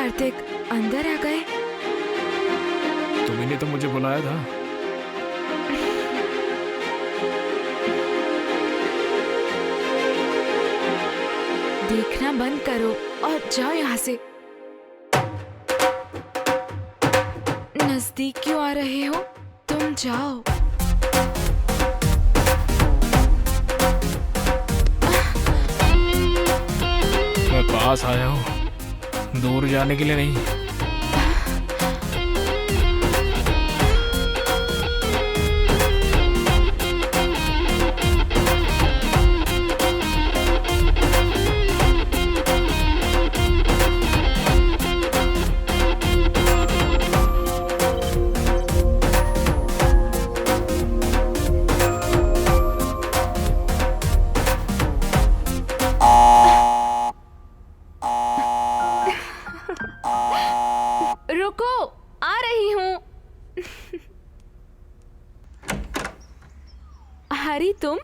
कार्तिक अंदर आ गए। तुम्ही ने तो मुझे बुलाया था। देखना बंद करो और जाओ यहाँ से। नजदीक क्यों आ रहे हो? तुम जाओ। मैं पास आया हूँ, दूर जाने के लिए नहीं। रुको, आ रही हूँ। हरी तुम?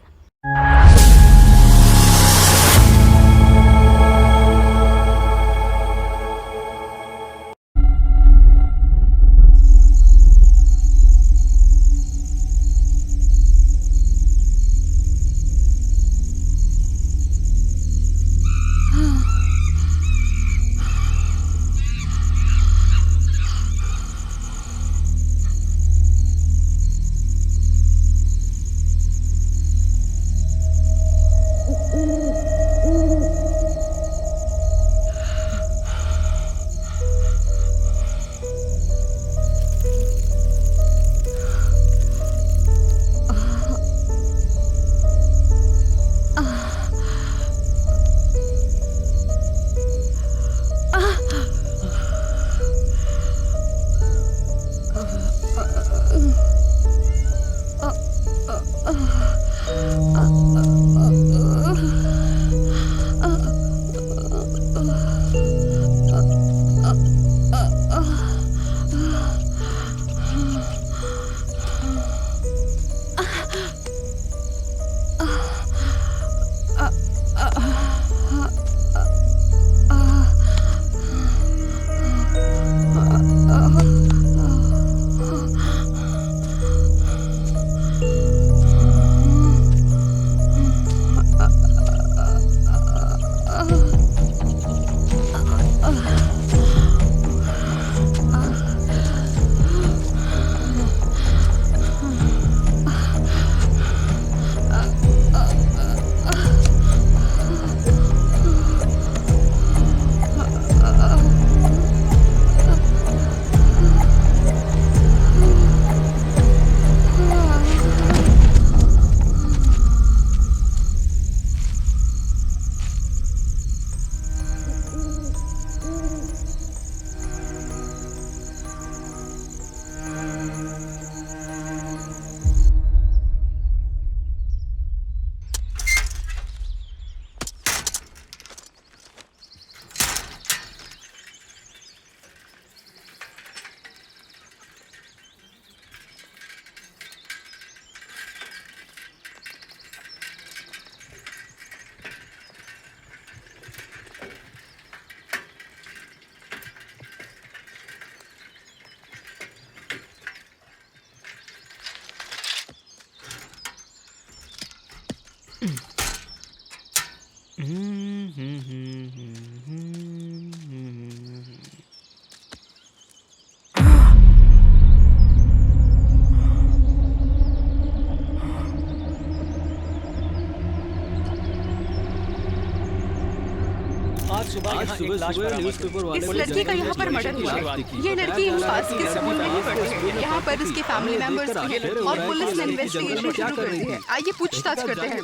आज सुबह न्यूज़पेपर वाले इस लड़की का यहाँ पर मर्डर हुआ है। ये लड़की पास के स्कूल में ही पढ़ती है। यहाँ पर उसके फैमिली मेंबर्स भी हैं और पुलिस ने इन्वेस्टिगेशन शुरू कर दी है। आइए पूछताछ करते हैं।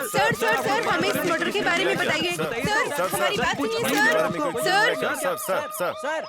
सर हमें इस मर्डर के बारे में बताइए। सर हमारी बात सुनिए। सर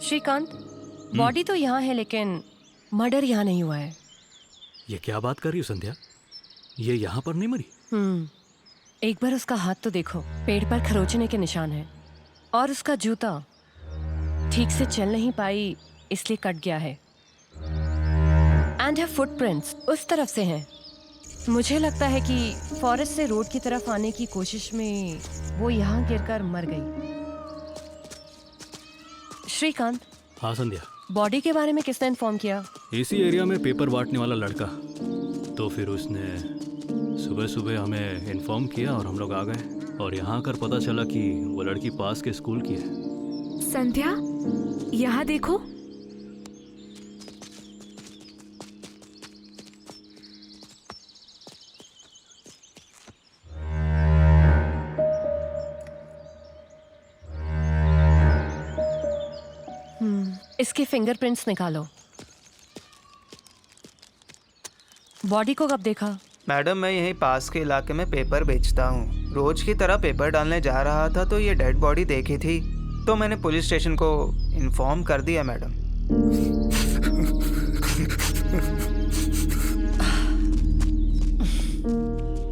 श्रीकांत, बॉडी तो यहाँ है लेकिन मर्डर यहाँ नहीं हुआ है। ये क्या बात कर रही हो संध्या? ये यहाँ पर नहीं मरी? एक बार उसका हाथ तो देखो, पेड़ पर खरोचने के निशान है और उसका जूता ठीक से चल नहीं पाई इसलिए कट गया है। एंड हर फुटप्रिंट्स उस तरफ से हैं। मुझे लगता है कि फॉरेस्ट से रोड की तरफ आने की कोशिश में वो यहाँ गिरकर मर गई। श्रीकांत, हाँ संध्या। बॉडी के बारे में किसने इन्फॉर्म किया? इसी एरिया में पेपर बांटने वाला लड़का। तो फिर उसने सुबह सुबह हमें इन्फॉर्म किया और हम लोग आ गए और यहाँ आकर पता चला कि वो लड़की पास के स्कूल की है। संध्या, यहाँ देखो। इसके फिंगरप्रिंट्स निकालो। बॉडी को कब देखा? मैडम, मैं यहीं पास के इलाके में पेपर बेचता हूँ। रोज की तरह पेपर डालने जा रहा था तो ये डेड बॉडी देखी थी, तो मैंने पुलिस स्टेशन को इन्फॉर्म कर दिया मैडम।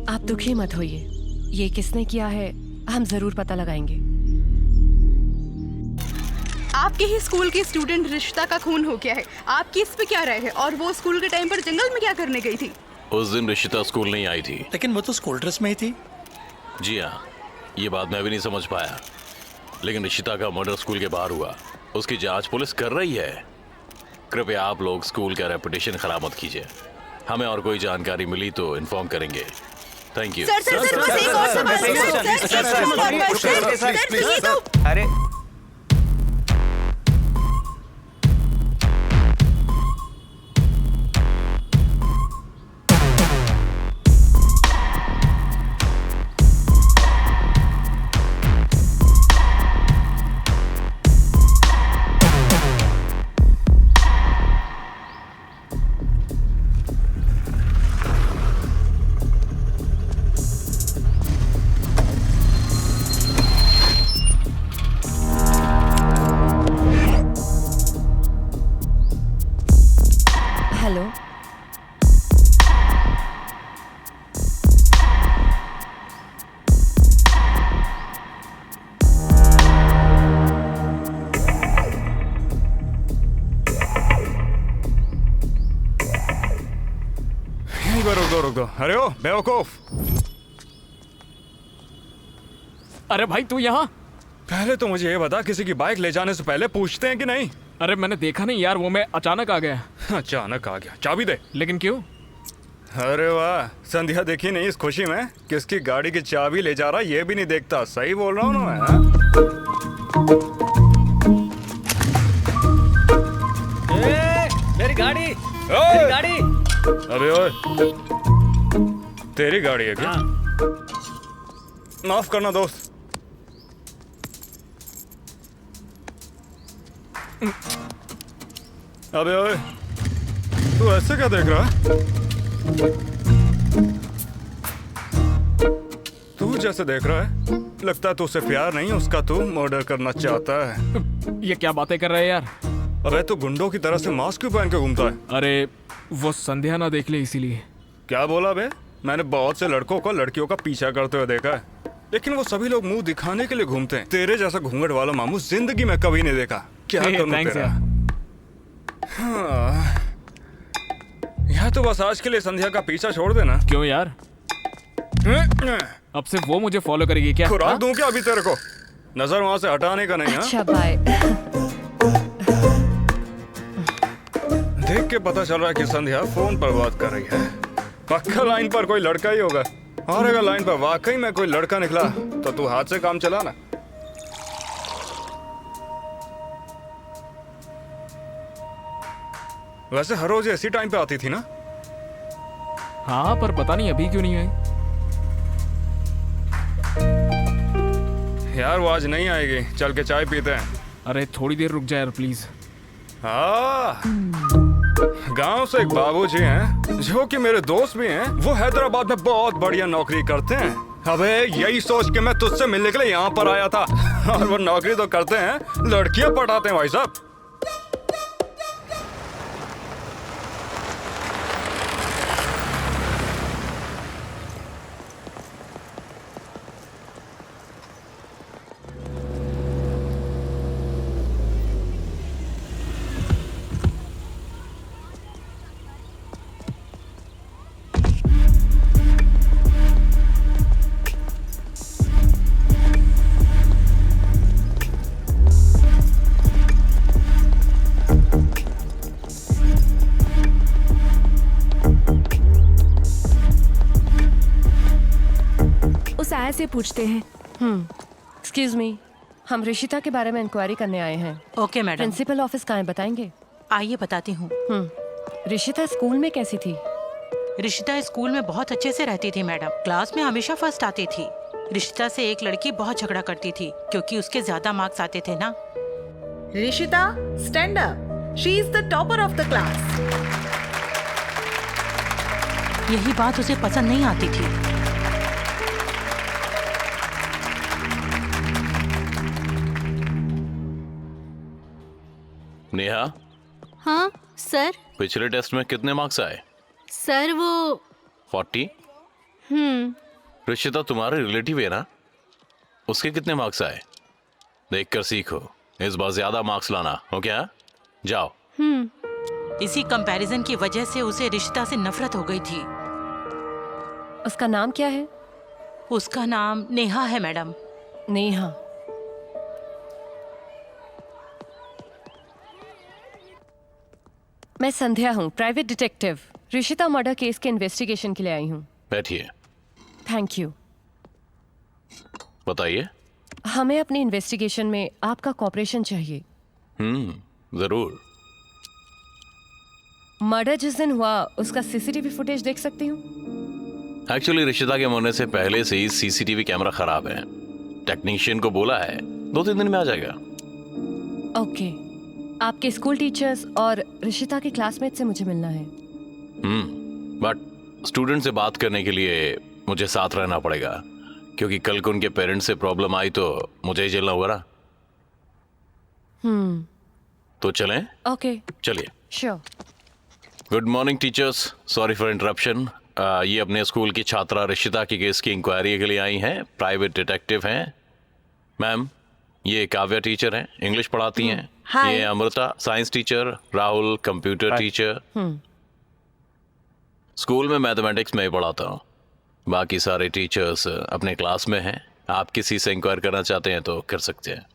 आप दुखी मत होइए, ये किसने किया है हम जरूर पता लगाएंगे। आपके ही स्कूल की स्टूडेंट रिश्ता का खून हो गया है। आपकी इस पे क्या राय है? और वो स्कूल के टाइम पर जंगल में क्या करने गई थी? उस दिन रिशिता स्कूल नहीं आई थी। लेकिन वो तो स्कूल ड्रेस में ही थी। जी हाँ, ये बात मैं भी नहीं समझ पाया, लेकिन रिशिता का मर्डर स्कूल के बाहर हुआ। उसकी जांच पुलिस कर रही है। कृपया आप लोग स्कूल का रेपुटेशन खराब मत कीजिए। हमें और कोई जानकारी मिली तो इन्फॉर्म करेंगे। Thank you. Sir sir sir, बस एक और सवाल। सर, अरे हेलो, रुक दो। अरे ओ बेवकूफ! अरे भाई तू यहाँ? पहले तो मुझे ये बता, किसी की बाइक ले जाने से पहले पूछते हैं कि नहीं? अरे मैंने देखा नहीं यार, वो मैं अचानक आ गया। अचानक आ गया? चाबी दे। लेकिन क्यों? अरे वाह, संध्या देखी नहीं इस खुशी में? किसकी गाड़ी की चाबी ले जा रहा ये भी नहीं देखता। सही बोल रहा हूँ ना मैं? मेरी गाड़ी! मेरी गाड़ी! अबे ओए, तेरी गाड़ी है क्या? माफ करना दोस्त। अबे ओए, तू ऐसे क्या देख रहा है? तू जैसे देख रहा है, लगता है तू उससे प्यार नहीं, उसका तू मर्डर करना चाहता है। ये क्या बातें कर रहे हैं यार? अबे तो गुंडों की तरह से मास्क क्यों पहन के घूमता है? अरे वो संध्या ना देख ले इसीलिए। क्या बोला बे? मैंने बहुत से लड़कों को लड़कियों का पीछा करते हुए देखा है, लेकिन वो सभी लोग मुंह दिखाने के लिए घूमते हैं। तेरे जैसा घूंघट वाला मामू जिंदगी में कभी नहीं देखा। क्या करूं तेरा? हाँ। यहाँ तो बस आज के लिए संध्या का पीछा छोड़ देना। क्यों यार? अब से वो मुझे फॉलो करेगी क्या? खुराक दूं क्या अभी तेरे को? नजर वहां से हटाने का नहीं। अच्छा बाय। देख के पता चल रहा है कि संध्या फोन पर बात कर रही है। पक्का लाइन पर कोई लड़का ही होगा, और अगर लाइन पर वाकई में कोई लड़का निकला तो तू हाथ से काम चला ना। वैसे हर रोज इसी टाइम पे आती थी ना? हाँ, पर पता नहीं अभी क्यों नहीं आई। यार वो आज नहीं आएगी, चल के चाय पीते हैं। अरे थोड़ी देर रुक जा यार प्लीज। हाँ, गांव से एक बाबूजी हैं जो कि मेरे दोस्त भी हैं। वो हैदराबाद में बहुत बढ़िया नौकरी करते हैं। अबे यही सोच के मैं तुझसे मिलने के लिए यहाँ पर आया था। और वो नौकरी तो करते हैं, लड़कियां पटाते हैं भाई साहब। माया से पूछते हैं। एक्सक्यूज मी, हम ऋषिता के बारे में इंक्वायरी करने आए हैं। ओके मैडम, प्रिंसिपल ऑफिस कहाँ है, बताएंगे? आइए बताती हूँ। ऋषिता स्कूल में कैसी थी? ऋषिता स्कूल में बहुत अच्छे से रहती थी मैडम, क्लास में हमेशा फर्स्ट आती थी। ऋषिता से एक लड़की बहुत झगड़ा करती थी क्योंकि उसके ज्यादा मार्क्स आते थे ना। Rishita, stand up, she is the topper of the class. यही बात उसे पसंद नहीं आती थी। नेहा, हाँ सर। पिछले टेस्ट में कितने मार्क्स आए? सर वो 40। ऋषिता तुम्हारे रिलेटिव है ना, उसके कितने मार्क्स आए? देखकर सीखो, इस बार ज्यादा मार्क्स लाना, ओके? हाँ, जाओ। इसी कंपैरिजन की वजह से उसे ऋषिता से नफरत हो गई थी। उसका नाम क्या है? उसका नाम नेहा है मैडम। नेहा। मैं संध्या हूँ, private detective. Rishita murder case के इन्वेस्टिगेशन के लिए आई हूँ। बैठिए। Thank you. बताइए। हमें अपनी इन्वेस्टिगेशन में आपका कॉपरेशन चाहिए। जरूर। मर्डर जिस दिन हुआ उसका सीसीटीवी फुटेज देख सकती हूँ? एक्चुअली ऋषिता के मरने से पहले से ही सीसीटीवी कैमरा खराब है। टेक्नीशियन को बोला है, 2-3 दिन में आ जाएगा। ओके। आपके स्कूल टीचर्स और ऋषिता के क्लासमेट से मुझे मिलना है। बट स्टूडेंट से बात करने के लिए मुझे साथ रहना पड़ेगा, क्योंकि कल को उनके पेरेंट्स से प्रॉब्लम आई तो मुझे ही झेलना होगा ना। तो चलें? ओके, चलिए। Sure. Good morning teachers, sorry for interruption. ये अपने स्कूल की छात्रा ऋषिता की केस की इंक्वायरी के लिए आई हैं, प्राइवेट डिटेक्टिव हैं। मैम, ये काव्या टीचर हैं, इंग्लिश पढ़ाती हैं। ये Amrita science teacher, Rahul computer teacher. School में मैथमेटिक्स में ही पढ़ाता हूँ। बाकी सारे टीचर्स अपने क्लास में हैं। आप किसी से इंक्वायर करना चाहते हैं तो कर सकते हैं।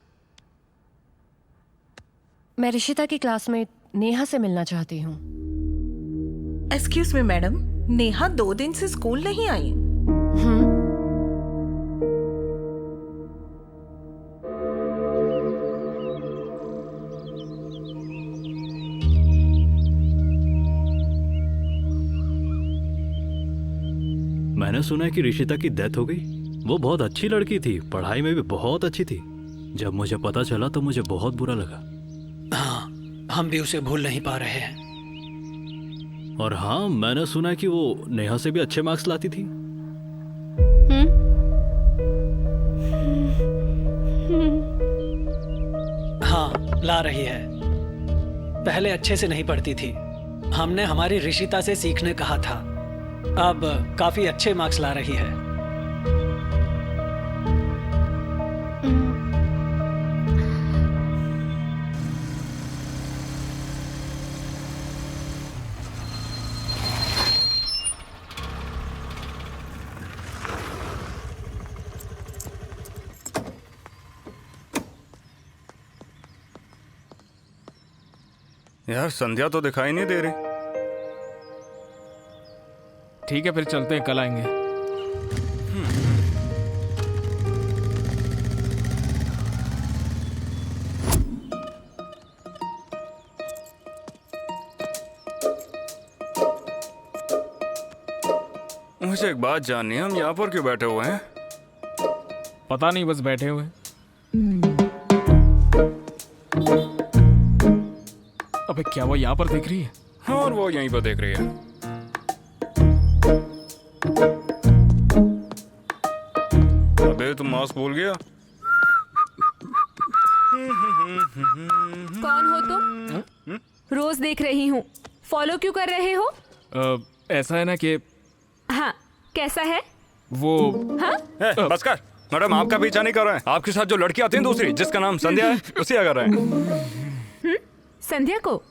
मैं ऋषिता की क्लासमेट नेहा से मिलना चाहती हूँ। एक्सक्यूज मी मैडम, नेहा 2 दिन से स्कूल नहीं आई। मैंने सुना है कि ऋषिता की डेथ हो गई। वो बहुत अच्छी लड़की थी, पढ़ाई में भी बहुत अच्छी थी। जब मुझे पता चला तो मुझे बहुत बुरा लगा। हाँ, हम भी उसे भूल नहीं पा रहे हैं। और हाँ, मैंने सुना है कि वो नेहा से भी अच्छे मार्क्स लाती थी। हाँ, ला रही है। पहले अच्छे से नहीं पढ़ती थी। हमने हमारी ऋषिता से सीखने कहा था। अब काफी अच्छे मार्क्स ला रही है। यार संध्या तो दिखाई नहीं दे रही। ठीक है, फिर चलते हैं, कल आएंगे। मुझे एक बात जाननी है, हम यहाँ पर क्यों बैठे हुए हैं? पता नहीं, बस बैठे हुए। अबे क्या वो यहाँ पर देख रही है? हाँ, और वो यहीं पर देख रही है। अबे तुम मास्क भूल गया? कौन हो तुम? रोज देख रही हूँ, फॉलो क्यों कर रहे हो? ऐसा है ना कि हाँ, कैसा है वो? हाँ? बस कर मैडम, आपका पीछा नहीं कर रहे हैं। आपके साथ जो लड़की आती है दूसरी, जिसका नाम संध्या है, उसी कर रहे हैं। संध्या को?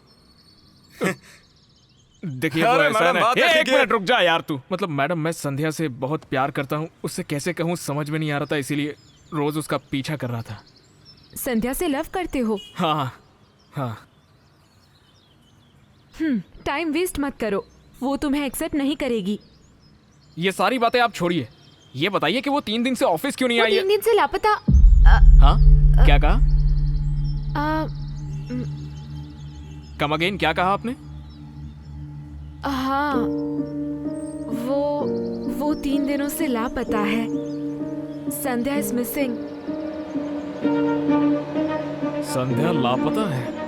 देखिए वो ऐसा है ना, एक मिनट रुक जा यार तू। मतलब मैडम, मैं संध्या से बहुत प्यार करता हूँ, उससे कैसे कहूँ समझ में नहीं आ रहा था, इसीलिए रोज उसका पीछा कर रहा था। संध्या से लव करते हो? हाँ हाँ। टाइम वेस्ट मत करो, वो तुम्हें एक्सेप्ट नहीं करेगी। ये सारी बातें आप छोड़िए, ये बताइए कि वो 3 दिन से ऑफिस क्यों नहीं वो आई है? 3 दिन से लापता। हाँ, क्या कहा? आ, कम अगेन, क्या कहा आपने? हाँ, वो 3 दिनों से लापता है। संध्या इज मिसिंग। संध्या लापता है?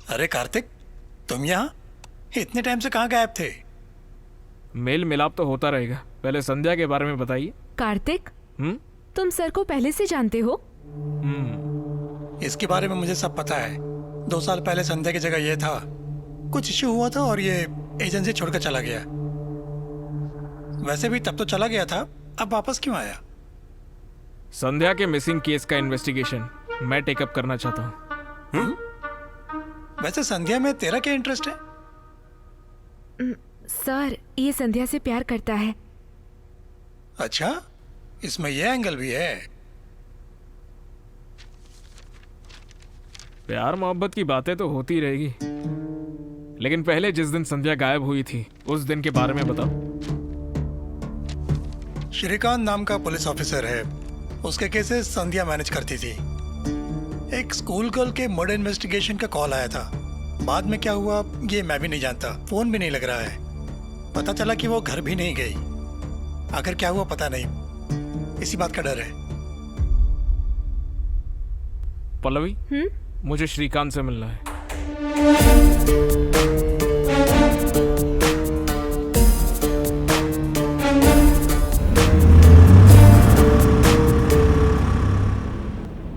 अरे कार्तिक, तुम यहाँ इतने टाइम से कहाँ गायब थे? मेल मिलाप तो होता रहेगा, पहले संध्या के बारे में बताइए। कार्तिक, तुम सर को पहले से जानते हो? इसके बारे में मुझे सब पता है। 2 साल पहले संध्या की जगह ये था, कुछ इश्यू हुआ था और ये एजेंसी छोड़कर चला गया। वैसे भी तब तो चला गया था, अब वापस क्यों आया? संध्या के मिसिंग केस का इन्वेस्टिगेशन मैं टेकअप करना चाहता हूँ। वैसे संध्या में तेरा क्या इंटरेस्ट है? सर, ये संध्या से प्यार करता है। अच्छा, इसमें यह एंगल भी है। प्यार मोहब्बत की बातें तो होती रहेगी, लेकिन पहले जिस दिन संध्या गायब हुई थी उस दिन के बारे में बताओ। श्रीकांत नाम का पुलिस ऑफिसर है, उसके केसेस संध्या मैनेज करती थी। एक स्कूल गर्ल के मर्डर इन्वेस्टिगेशन का कॉल आया था। बाद में क्या हुआ ये मैं भी नहीं जानता, फोन भी नहीं लग रहा है। पता चला कि वो घर भी नहीं गई। आखिर क्या हुआ पता नहीं, इसी बात का डर है। पल्लवी, मुझे श्रीकांत से मिलना है।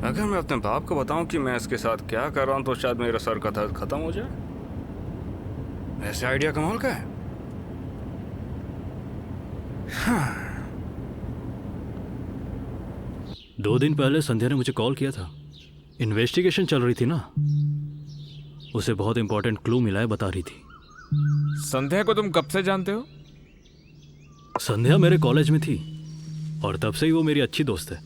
अगर मैं अपने बाप को बताऊं कि मैं इसके साथ क्या कर रहा हूं तो शायद मेरा सर का दर्द खत्म हो जाए। ऐसे आइडिया कमाल का है। हाँ। 2 दिन पहले संध्या ने मुझे कॉल किया था। इन्वेस्टिगेशन चल रही थी ना, उसे बहुत इंपॉर्टेंट क्लू मिला है, बता रही थी। संध्या को तुम कब से जानते हो? संध्या मेरे कॉलेज में थी और तब से ही वो मेरी अच्छी दोस्त है।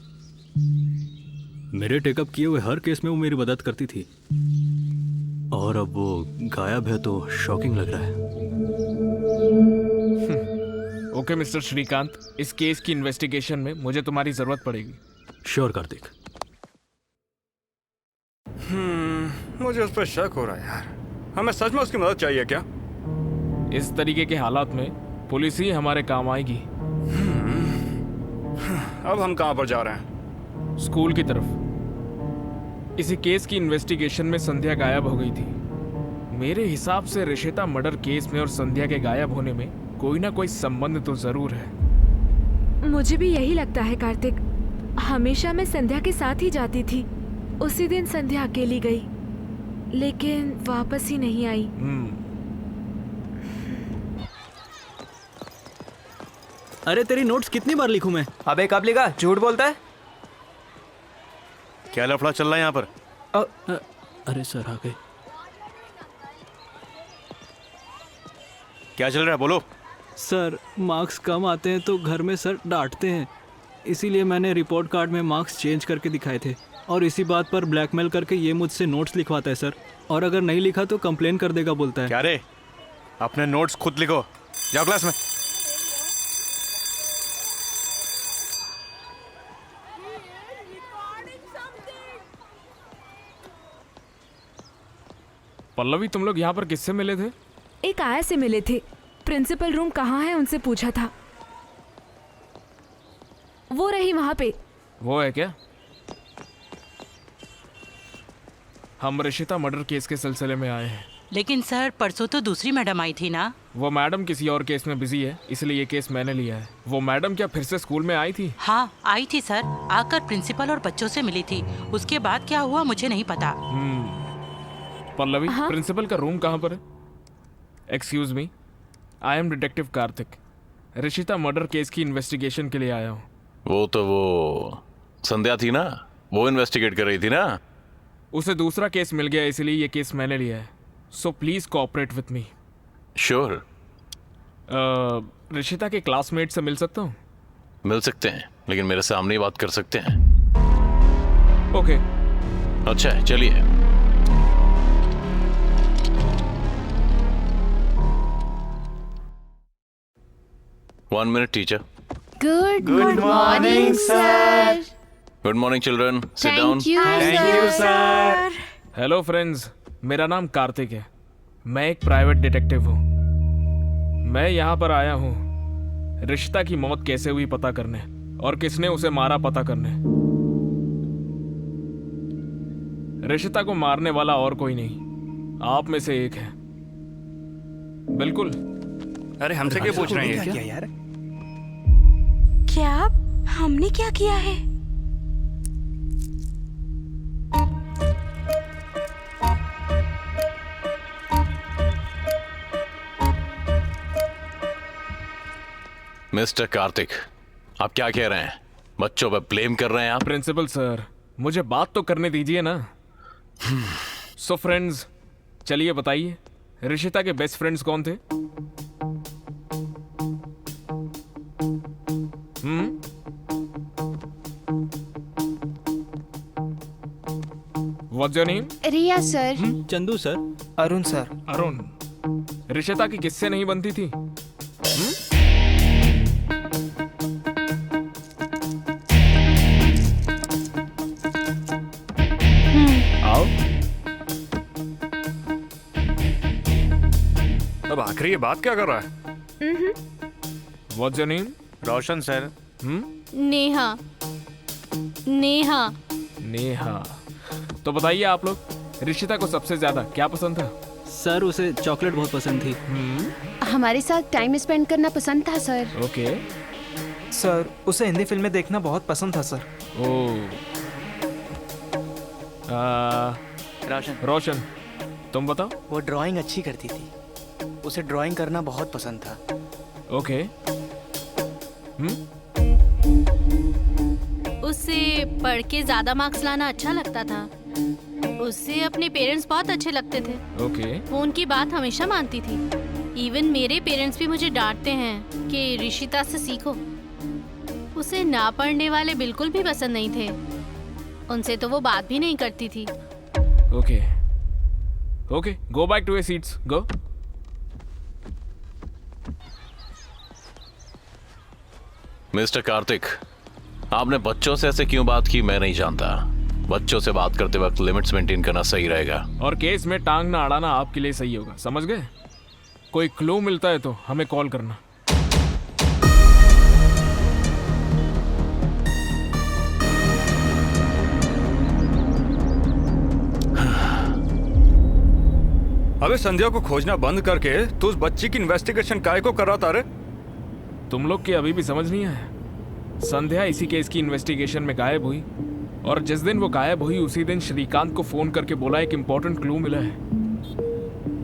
मेरे टेकअप किए हुए हर केस में वो मेरी मदद करती थी, और अब वो गायब है तो शॉकिंग लग रहा है। ओके मिस्टर श्रीकांत, इस केस की इन्वेस्टिगेशन में मुझे तुम्हारी जरूरत पड़ेगी। श्योर कार्तिक। मुझे उस पर शक हो रहा है यार। हमें सच में उसकी मदद चाहिए क्या? इस तरीके के हालात में पुलिस ही हमारे काम आएगी। अब हम कहाँ पर जा रहे हैं? स्कूल की तरफ। इसी केस की इन्वेस्टिगेशन में संध्या गायब हो गई थी। मेरे हिसाब से रिशिता मर्डर केस में और संध्या के गायब होने में कोई ना कोई संबंध तो जरूर है। मुझे भी यही लगता है कार्तिक। हमेशा मैं संध्या के साथ ही जाती थी। उसी दिन संध्या अकेली गई, लेकिन वापस ही नहीं आई। अरे तेरी नोट्स कितनी बार लिखूं मैं? अबे कब लिखा? झूठ बोलता है। क्या लफड़ा चल रहा है यहाँ पर? अरे सर आ गए। क्या चल रहा है, बोलो। सर, मार्क्स कम आते हैं तो घर में सर डांटते हैं, इसीलिए मैंने रिपोर्ट कार्ड में मार्क्स चेंज करके दिखाए थे, और इसी बात पर ब्लैकमेल करके ये मुझसे नोट्स लिखवाता है सर, और अगर नहीं लिखा तो कंप्लेन कर देगा बोलता है। क्या रे, अपने नोट्स खुद लिखो। जाओ क्लास में। पल्लवी, तुम लोग यहाँ पर किससे मिले थे? एक आया से मिले थे। प्रिंसिपल रूम कहाँ है उनसे पूछा था। वो रही वहाँ पे। वो है क्या? हम रिशिता मर्डर केस के सिलसिले में आए हैं। लेकिन सर, परसों तो दूसरी मैडम आई थी ना? वो मैडम किसी और केस में बिजी है, इसलिए ये केस मैंने लिया है। वो मैडम क्या फिर से स्कूल में आई थी? हाँ, आई थी सर। आकर प्रिंसिपल और बच्चों से मिली थी। उसके बाद क्या हुआ मुझे नहीं पता। पल्लवी, प्रिंसिपल का रूम कहाँ पर है? Excuse me, I am detective Kartik. Rishita murder case की इन्वेस्टिगेशन के लिए आया हूँ। वो संध्या थी ना, वो इन्वेस्टिगेट कर रही थी ना। उसे दूसरा केस मिल गया, इसलिए ये केस मैंने लिया है। So please cooperate with me. Sure, Rishita के क्लासमेट से मिल सकता हूँ? मिल सकते हैं, लेकिन मेरे सामने ही बात कर सकते हैं। ओके। अच्छा है, चलिए। One minute, teacher. Good morning, sir. Good morning, children. Sit down. Thank you, sir. Hello friends, मेरा नाम कार्तिक है। मैं एक प्राइवेट डिटेक्टिव हूँ। मैं यहाँ पर आया हूँ रिश्ता की मौत कैसे हुई पता करने और किसने उसे मारा पता करने। रिश्ता को मारने वाला और कोई नहीं, आप में से एक है। बिल्कुल। अरे हमसे क्या पूछ रहे हैं क्या यार? क्या हमने क्या किया है? मिस्टर कार्तिक, आप क्या कह रहे हैं? बच्चों पे ब्लेम कर रहे हैं आप? प्रिंसिपल सर, मुझे बात तो करने दीजिए ना। सो फ्रेंड्स, चलिए बताइए, रिशिता के बेस्ट फ्रेंड्स कौन थे? What's your name? Riya sir. Chandu sir. Arun sir. Arun. Rishita की किससे नहीं बनती थी? आओ। अब आखिरी ये बात क्या कर रहा है? What's your name? Roshan sir. Neha. Neha. Neha. तो बताइए आप लोग, रिशिता को सबसे ज्यादा क्या पसंद था? सर उसे चॉकलेट बहुत पसंद थी। हमारे साथ टाइम स्पेंड करना पसंद था सर। ओके। सर उसे हिंदी फिल्में देखना बहुत पसंद था सर। रोशन, तुम बताओ। वो ड्राइंग अच्छी करती थी, उसे ड्राइंग करना बहुत पसंद था। ओके। उसे पढ़ के ज्यादा मार्क्स लाना अच्छा लगता था। उसे अपने पेरेंट्स बहुत अच्छे लगते थे। ओके। वो उनकी बात हमेशा मानती थी। इवन मेरे पेरेंट्स भी मुझे डांटते हैं कि ऋषिता से सीखो। उसे ना पढ़ने वाले बिल्कुल भी पसंद नहीं थे। उनसे तो वो बात भी नहीं करती थी। Okay. Okay, go back to your seats, go. Mister Kartik, आपने बच्चों से ऐसे क्यों बात की मैं नहीं जानता। बच्चों से बात करते वक्त लिमिट्स मेंटेन करना सही रहेगा। और केस में टांग ना अड़ाना आपके लिए सही होगा, समझ गए? कोई क्लू मिलता है तो हमें कॉल करना। अबे संध्या को खोजना बंद करके तू उस बच्ची की इन्वेस्टिगेशन काय को कर रहा था रे? तुम लोग के अभी भी समझ नहीं आया? संध्या इसी केस की इन्वेस्टिगेशन में गायब हुई, और जिस दिन वो गायब हुई उसी दिन श्रीकांत को फोन करके बोला एक इम्पोर्टेंट क्लू मिला है।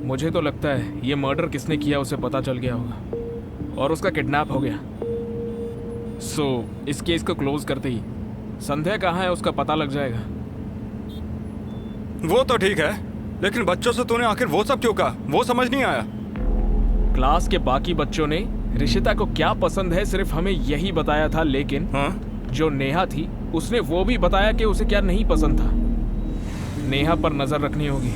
मुझे तो लगता है ये मर्डर किसने किया उसे पता चल गया होगा और उसका किडनैप हो गया। सो इस केस को क्लोज करते ही संध्या कहाँ है उसका पता लग जाएगा। वो तो ठीक है, लेकिन बच्चों से तूने आखिर वो सब क्यों कहा? वो समझ नहीं आया। क्लास के बाकी बच्चों ने रिशिता को क्या पसंद है सिर्फ हमें यही बताया था, लेकिन जो नेहा थी उसने वो भी बताया कि उसे क्या नहीं पसंद था। नेहा पर नजर रखनी होगी।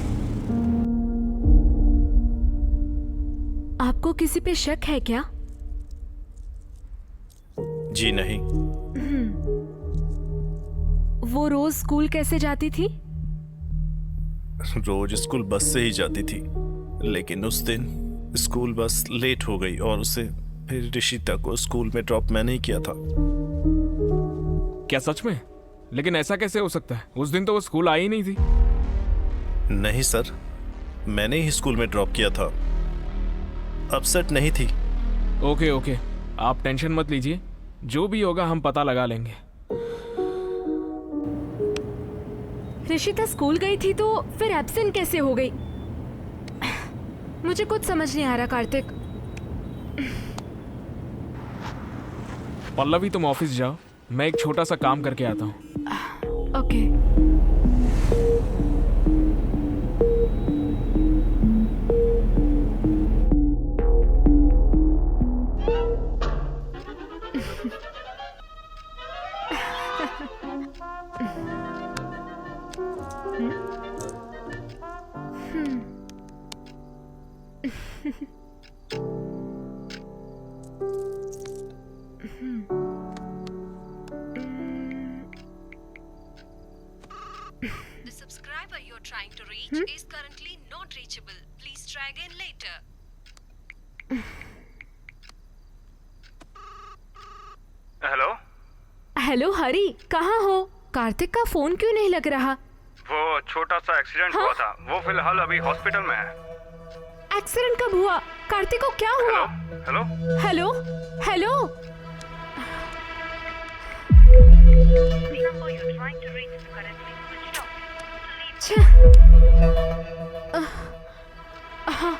आपको किसी पे शक है क्या? जी नहीं। वो रोज स्कूल कैसे जाती थी? रोज स्कूल बस से ही जाती थी, लेकिन उस दिन स्कूल बस लेट हो गई और उसे फिर ऋषिता को स्कूल में ड्रॉप मैंने ही किया था। क्या सच में? लेकिन ऐसा कैसे हो सकता है? उस दिन तो वो स्कूल आई ही नहीं थी। नहीं सर, मैंने ही स्कूल में ड्रॉप किया था। अपसेट नहीं थी। ओके ओके, आप टेंशन मत लीजिए, जो भी होगा हम पता लगा लेंगे। ऋषिता स्कूल गई थी तो फिर एब्सेंट कैसे हो गई? मुझे कुछ समझ नहीं आ रहा कार्तिक। पल्लवी तुम ऑफिस जाओ, मैं एक छोटा सा काम करके आता हूँ। Okay. The subscriber you're trying to reach is currently not reachable. Please try again later. Hello. Hello Hari, कहाँ हो? कार्तिक का फोन क्यों नहीं लग रहा? वो छोटा सा एक्सीडेंट हुआ था, वो फिलहाल अभी हॉस्पिटल में है। एक्सीडेंट कब हुआ? कार्तिक को क्या हुआ? Hello hello hello. हाँ।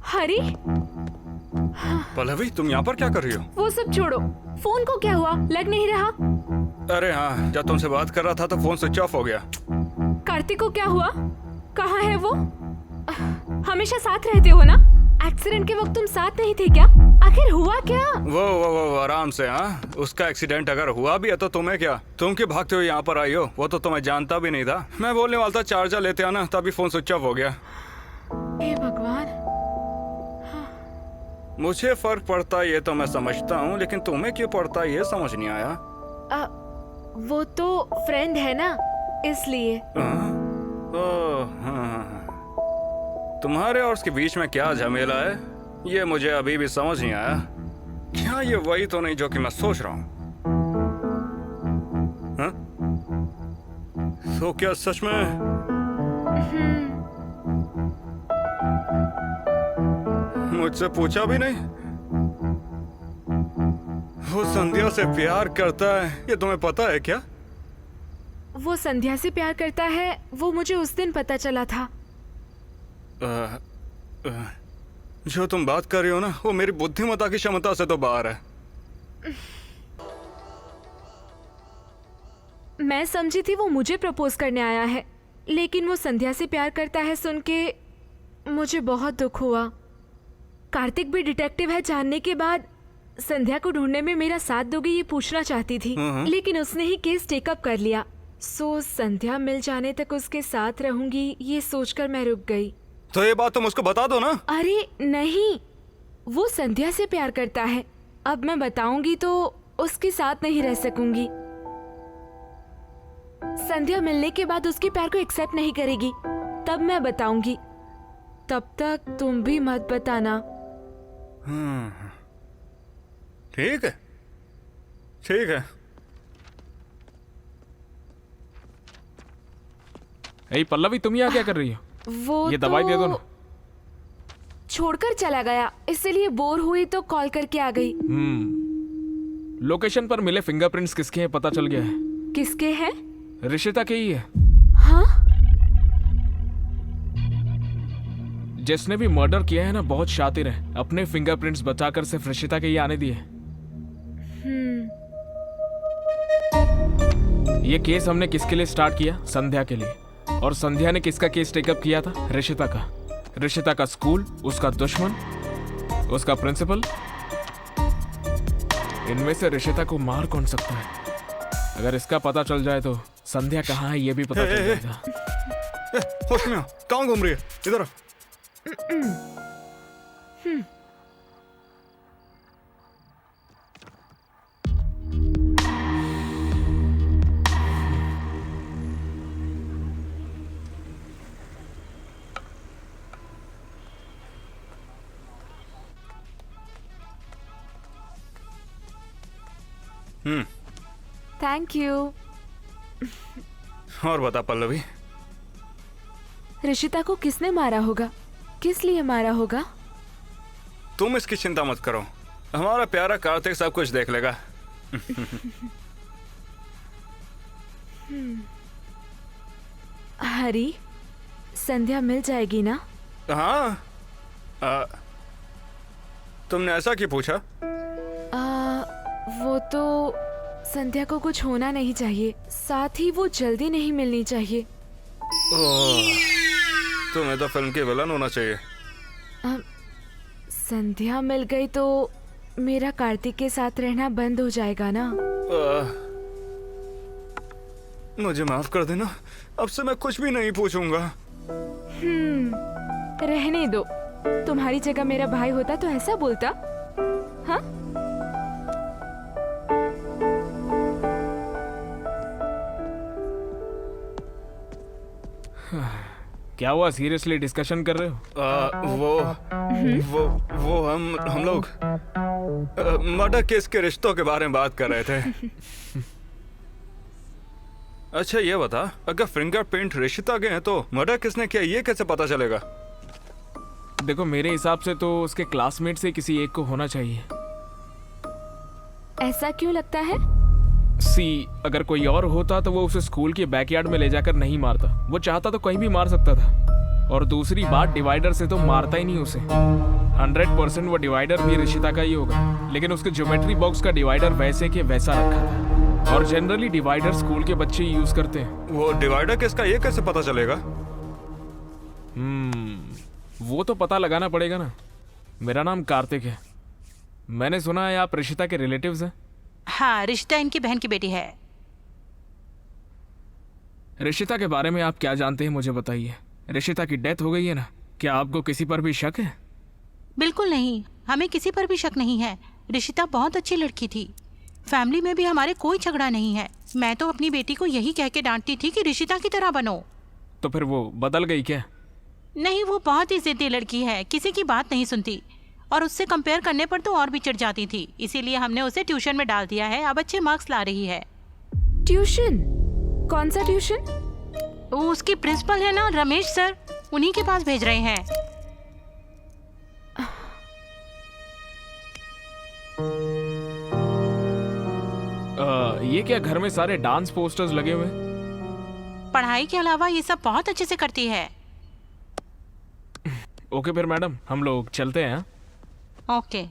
हरी, पल्लवी तुम यहाँ पर क्या कर रही हो? वो सब छोड़ो, फोन को क्या हुआ? लग नहीं रहा? अरे हाँ, जब तुमसे बात कर रहा था तो फोन स्विच ऑफ हो गया। कार्तिक को क्या हुआ? कहाँ है वो? हमेशा साथ रहते हो ना? एक्सीडेंट के वक्त तुम साथ नहीं थे क्या? आखिर हुआ क्या? वो आराम से। हाँ, उसका एक्सीडेंट अगर हुआ भी है तो तुम्हें क्या? तुम क्यों भागते हो यहाँ पर आई हो? वो तो तुम्हें जानता भी नहीं था। मैं बोलने वाला था चार्जर लेते आना, तभी फोन स्विच ऑफ हो गया। हे भगवान। मुझे फर्क पड़ता ये तो मैं समझता हूँ, लेकिन तुम्हें क्यों पड़ता ये समझ नहीं आया। वो तो फ्रेंड है ना, इसलिए। तुम्हारे और उसके बीच में क्या झमेला है, ये मुझे अभी भी समझ नहीं आया। क्या ये वही तो नहीं जो कि मैं सोच रहा हूँ? तो क्या सच में? मुझसे पूछा भी नहीं? वो संध्या से प्यार करता है, ये तुम्हें पता है क्या? वो संध्या से प्यार करता है, वो मुझे उस दिन पता चला था। जो तुम बात कर रही हो ना, वो मेरी बुद्धिमत्ता की क्षमता से तो बाहर है। मैं समझी थी वो मुझे प्रपोज करने आया है, लेकिन वो संध्या से प्यार करता है सुन के मुझे बहुत दुख हुआ। कार्तिक भी डिटेक्टिव है जानने के बाद संध्या को ढूंढने में मेरा साथ दोगे ये पूछना चाहती थी, लेकिन उसने ही केस टेकअप कर लिया। सो संध्या मिल जाने तक उसके साथ रहूंगी ये सोचकर मैं रुक गई। तो ये बात तुम उसको बता दो ना। अरे नहीं, वो संध्या से प्यार करता है। अब मैं बताऊंगी तो उसके साथ नहीं रह सकूंगी। संध्या मिलने के बाद उसके प्यार को एक्सेप्ट नहीं करेगी, तब मैं बताऊंगी। तब तक तुम भी मत बताना। ठीक है, ठीक है। ए पल्लवी, तुम यहाँ क्या कर रही हो? वो ये दवाई दे दो ना। छोड़कर चला गया, इसलिए बोर हुई तो कॉल करके आ गई। लोकेशन पर मिले फिंगरप्रिंट्स किसके हैं पता चल गया है। किसके हैं? ऋषिता के ही है। हाँ? जिसने भी मर्डर किया है ना, बहुत शातिर है। अपने फिंगरप्रिंट्स बचाकर सिर्फ ऋषिता के ही आने दिए। ये केस हमने किसके लिए स्टार्ट किया? संध्या के लिए। और संध्या ने किसका केस टेकअप किया था? ऋषिता का। ऋषिता का स्कूल, उसका दुश्मन, उसका प्रिंसिपल। इनमें से ऋषिता को मार कौन सकता है? अगर इसका पता चल जाए तो संध्या कहाँ है ये भी पता चल जाएगा। होश में, कहाँ घूम रही है? इधर। Thank you. और बता पल्लवी, ऋषिता को किसने मारा होगा? किस लिए मारा होगा? तुम इसकी चिंता मत करो, हमारा प्यारा कार्तिक सब कुछ देख लेगा। हरी, संध्या मिल जाएगी ना? हाँ। तुमने ऐसा क्यों पूछा? वो तो संध्या को कुछ होना नहीं चाहिए, साथ ही वो जल्दी नहीं मिलनी चाहिए। तुम्हें तो फिल्म के विलन होना चाहिए। संध्या मिल गई तो मेरा कार्तिक के साथ रहना बंद हो जाएगा ना? मुझे माफ कर देना, अब से मैं कुछ भी नहीं पूछूंगा। रहने दो, तुम्हारी जगह मेरा भाई होता तो ऐसा बोलता? हाँ? क्या हुआ, सीरियसली डिस्कशन कर रहे हो? वो हम लोग मर्डर केस के रिश्तों के बारे में बात कर रहे थे। अच्छा ये बता, अगर फिंगरप्रिंट ऋषिता के हैं तो मर्डर किसने किया ये कैसे पता चलेगा? देखो मेरे हिसाब से तो उसके क्लासमेट से किसी एक को होना चाहिए। ऐसा क्यों लगता है? अगर कोई और होता तो वो उसे स्कूल के बैकयार्ड में ले जाकर नहीं मारता। वो चाहता तो कहीं भी मार सकता था। और दूसरी बात, डिवाइडर से तो मारता ही नहीं उसे। 100% वो डिवाइडर भी ऋषिता का ही होगा, लेकिन उसके ज्योमेट्री बॉक्स का डिवाइडर वैसे के वैसा रखा था। और जनरली डिवाइडर स्कूल के बच्चे यूज करते हैं। वो डिवाइडर किसका ये कैसे पता चलेगा? वो तो पता लगाना पड़ेगा ना। मेरा नाम कार्तिक है। मैंने सुना है आप ऋषिता के रिलेटिव्स हैं। हाँ, ऋषिता इनकी बहन की बेटी है। ऋषिता के बारे में आप क्या जानते हैं मुझे बताइए। ऋषिता की डेथ हो गई है ना, क्या आपको किसी पर भी शक है? बिल्कुल नहीं, हमें किसी पर भी शक नहीं है। ऋषिता बहुत अच्छी लड़की थी। फैमिली में भी हमारे कोई झगड़ा नहीं है। मैं तो अपनी बेटी को यही कह के डांटती थी कि ऋषिता की तरह बनो। तो फिर वो बदल गई क्या? नहीं, वो बहुत ही जिद्दी लड़की है, किसी की बात नहीं सुनती। और उससे कंपेयर करने पर तो और भी चिढ़ जाती थी। इसीलिए हमने उसे ट्यूशन में डाल दिया है। अब अच्छे मार्क्स ला रही है। ट्यूशन? कौन सा ट्यूशन? वो उसकी प्रिंसिपल है ना, रमेश सर, उन्हीं के पास भेज रहे हैं। ये क्या घर में सारे डांस पोस्टर्स लगे हुए? पढ़ाई के अलावा ये सब बहुत अच्छे से करती है। ओके फिर मैडम, हम लोग चलते हैं। ओके।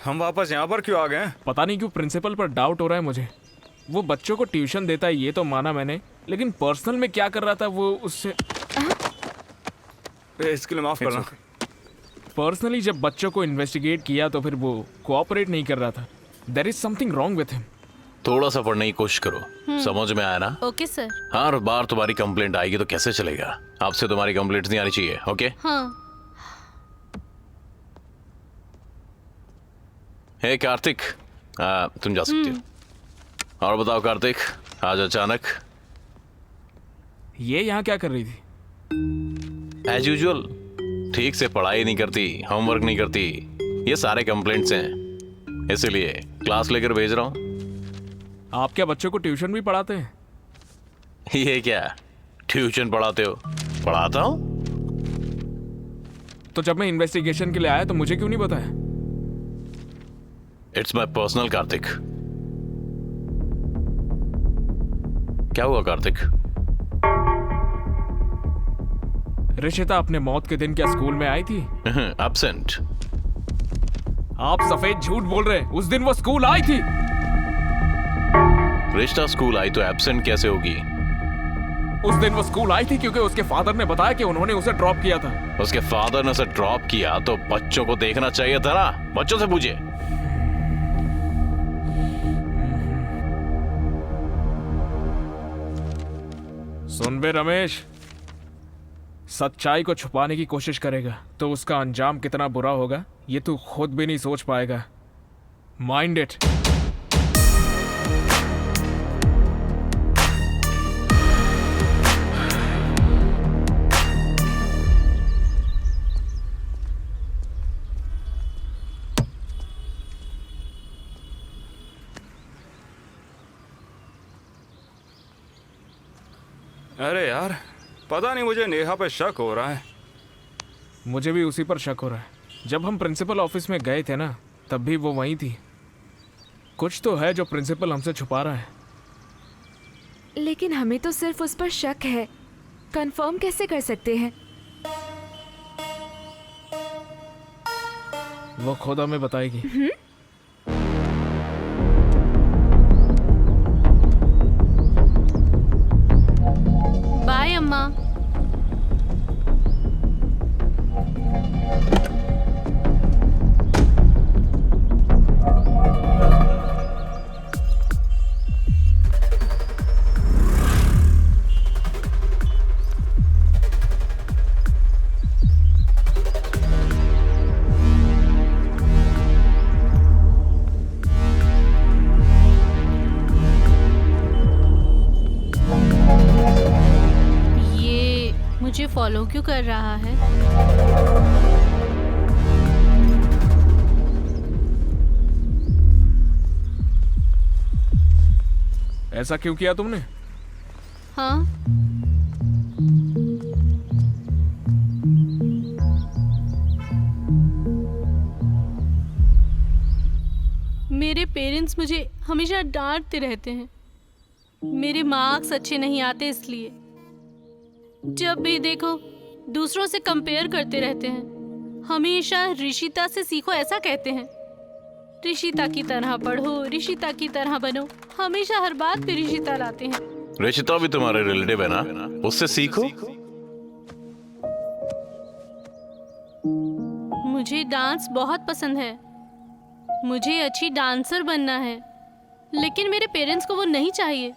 हम वापस यहाँ पर क्यों आ गए? पता नहीं क्यों प्रिंसिपल पर डाउट हो रहा है मुझे। वो बच्चों को ट्यूशन देता है ये तो माना मैंने, लेकिन पर्सनल में क्या कर रहा था वो उससे। इसके लिए माफ करना। पर्सनली जब बच्चों को इन्वेस्टिगेट किया तो फिर वो कोऑपरेट नहीं कर रहा था। There is something wrong with him. थोड़ा सा पढ़ने की कोशिश करो, समझ में आया ना? Okay sir. हर बार तुम्हारी कंप्लेंट आएगी तो कैसे चलेगा? आपसे तुम्हारी कंप्लेंट नहीं आनी चाहिए। ओके? हाँ। हे कार्तिक, तुम जा सकती हो। और बताओ कार्तिक, आज अचानक? ये यहाँ क्या कर रही थी? एज यूजुअल, ठीक से पढ़ाई नहीं करती, होमवर्क नहीं करती, ये सारे कंप्लेंट्स हैं, इसीलिए क्लास लेकर भेज रहा हूँ। आप क्या बच्चों को ट्यूशन भी पढ़ाते हैं? ये क्या ट्यूशन पढ़ाते हो? पढ़ाता हूँ। तो जब मैं इन्वेस्टिगेशन के लिए आया तो मुझे क्यों नहीं बताया? It's my personal Kartik. क्या हुआ कार्तिक? ऋषिता अपने मौत के दिन क्या स्कूल में आई थी? एब्सेंट। आप सफेद झूठ बोल रहे हैं। उस दिन वो स्कूल आई थी। ऋषिता स्कूल आई तो एब्सेंट कैसे होगी? उस दिन वो स्कूल आई थी क्योंकि उसके फादर ने बताया कि उन्होंने उसे ड्रॉप किया था। उसके फादर ने उसे ड्रॉप किया तो बच्चों को देखना चाहिए था ना, बच्चों से पूछिए। सुन बे रमेश, सच्चाई को छुपाने की कोशिश करेगा तो उसका अंजाम कितना बुरा होगा ये तू खुद भी नहीं सोच पाएगा। Mind it. अरे यार, पता नहीं मुझे नेहा पे शक हो रहा है। मुझे भी उसी पर शक हो रहा है। जब हम प्रिंसिपल ऑफिस में गए थे ना, तब भी वो वहीं थी। कुछ तो है जो प्रिंसिपल हमसे छुपा रहा है। लेकिन हमें तो सिर्फ उस पर शक है, कंफर्म कैसे कर सकते हैं? वो खुद हमें बताएगी। बाय अम्मा। फॉलो क्यों कर रहा है? ऐसा क्यों किया तुमने? हाँ, मेरे पेरेंट्स मुझे हमेशा डांटते रहते हैं। मेरे मार्क्स अच्छे नहीं आते इसलिए। जब भी देखो दूसरों से कंपेयर करते रहते हैं। हमेशा ऋषिता से सीखो ऐसा कहते हैं। ऋषिता की तरह पढ़ो, ऋषिता की तरह बनो। हमेशा हर बात पे ऋषिता लाते हैं। ऋषिता भी तुम्हारे रिलेटिव है ना, उससे सीखो। मुझे डांस बहुत पसंद है। मुझे अच्छी डांसर बनना है, लेकिन मेरे पेरेंट्स को वो नहीं चाहिए।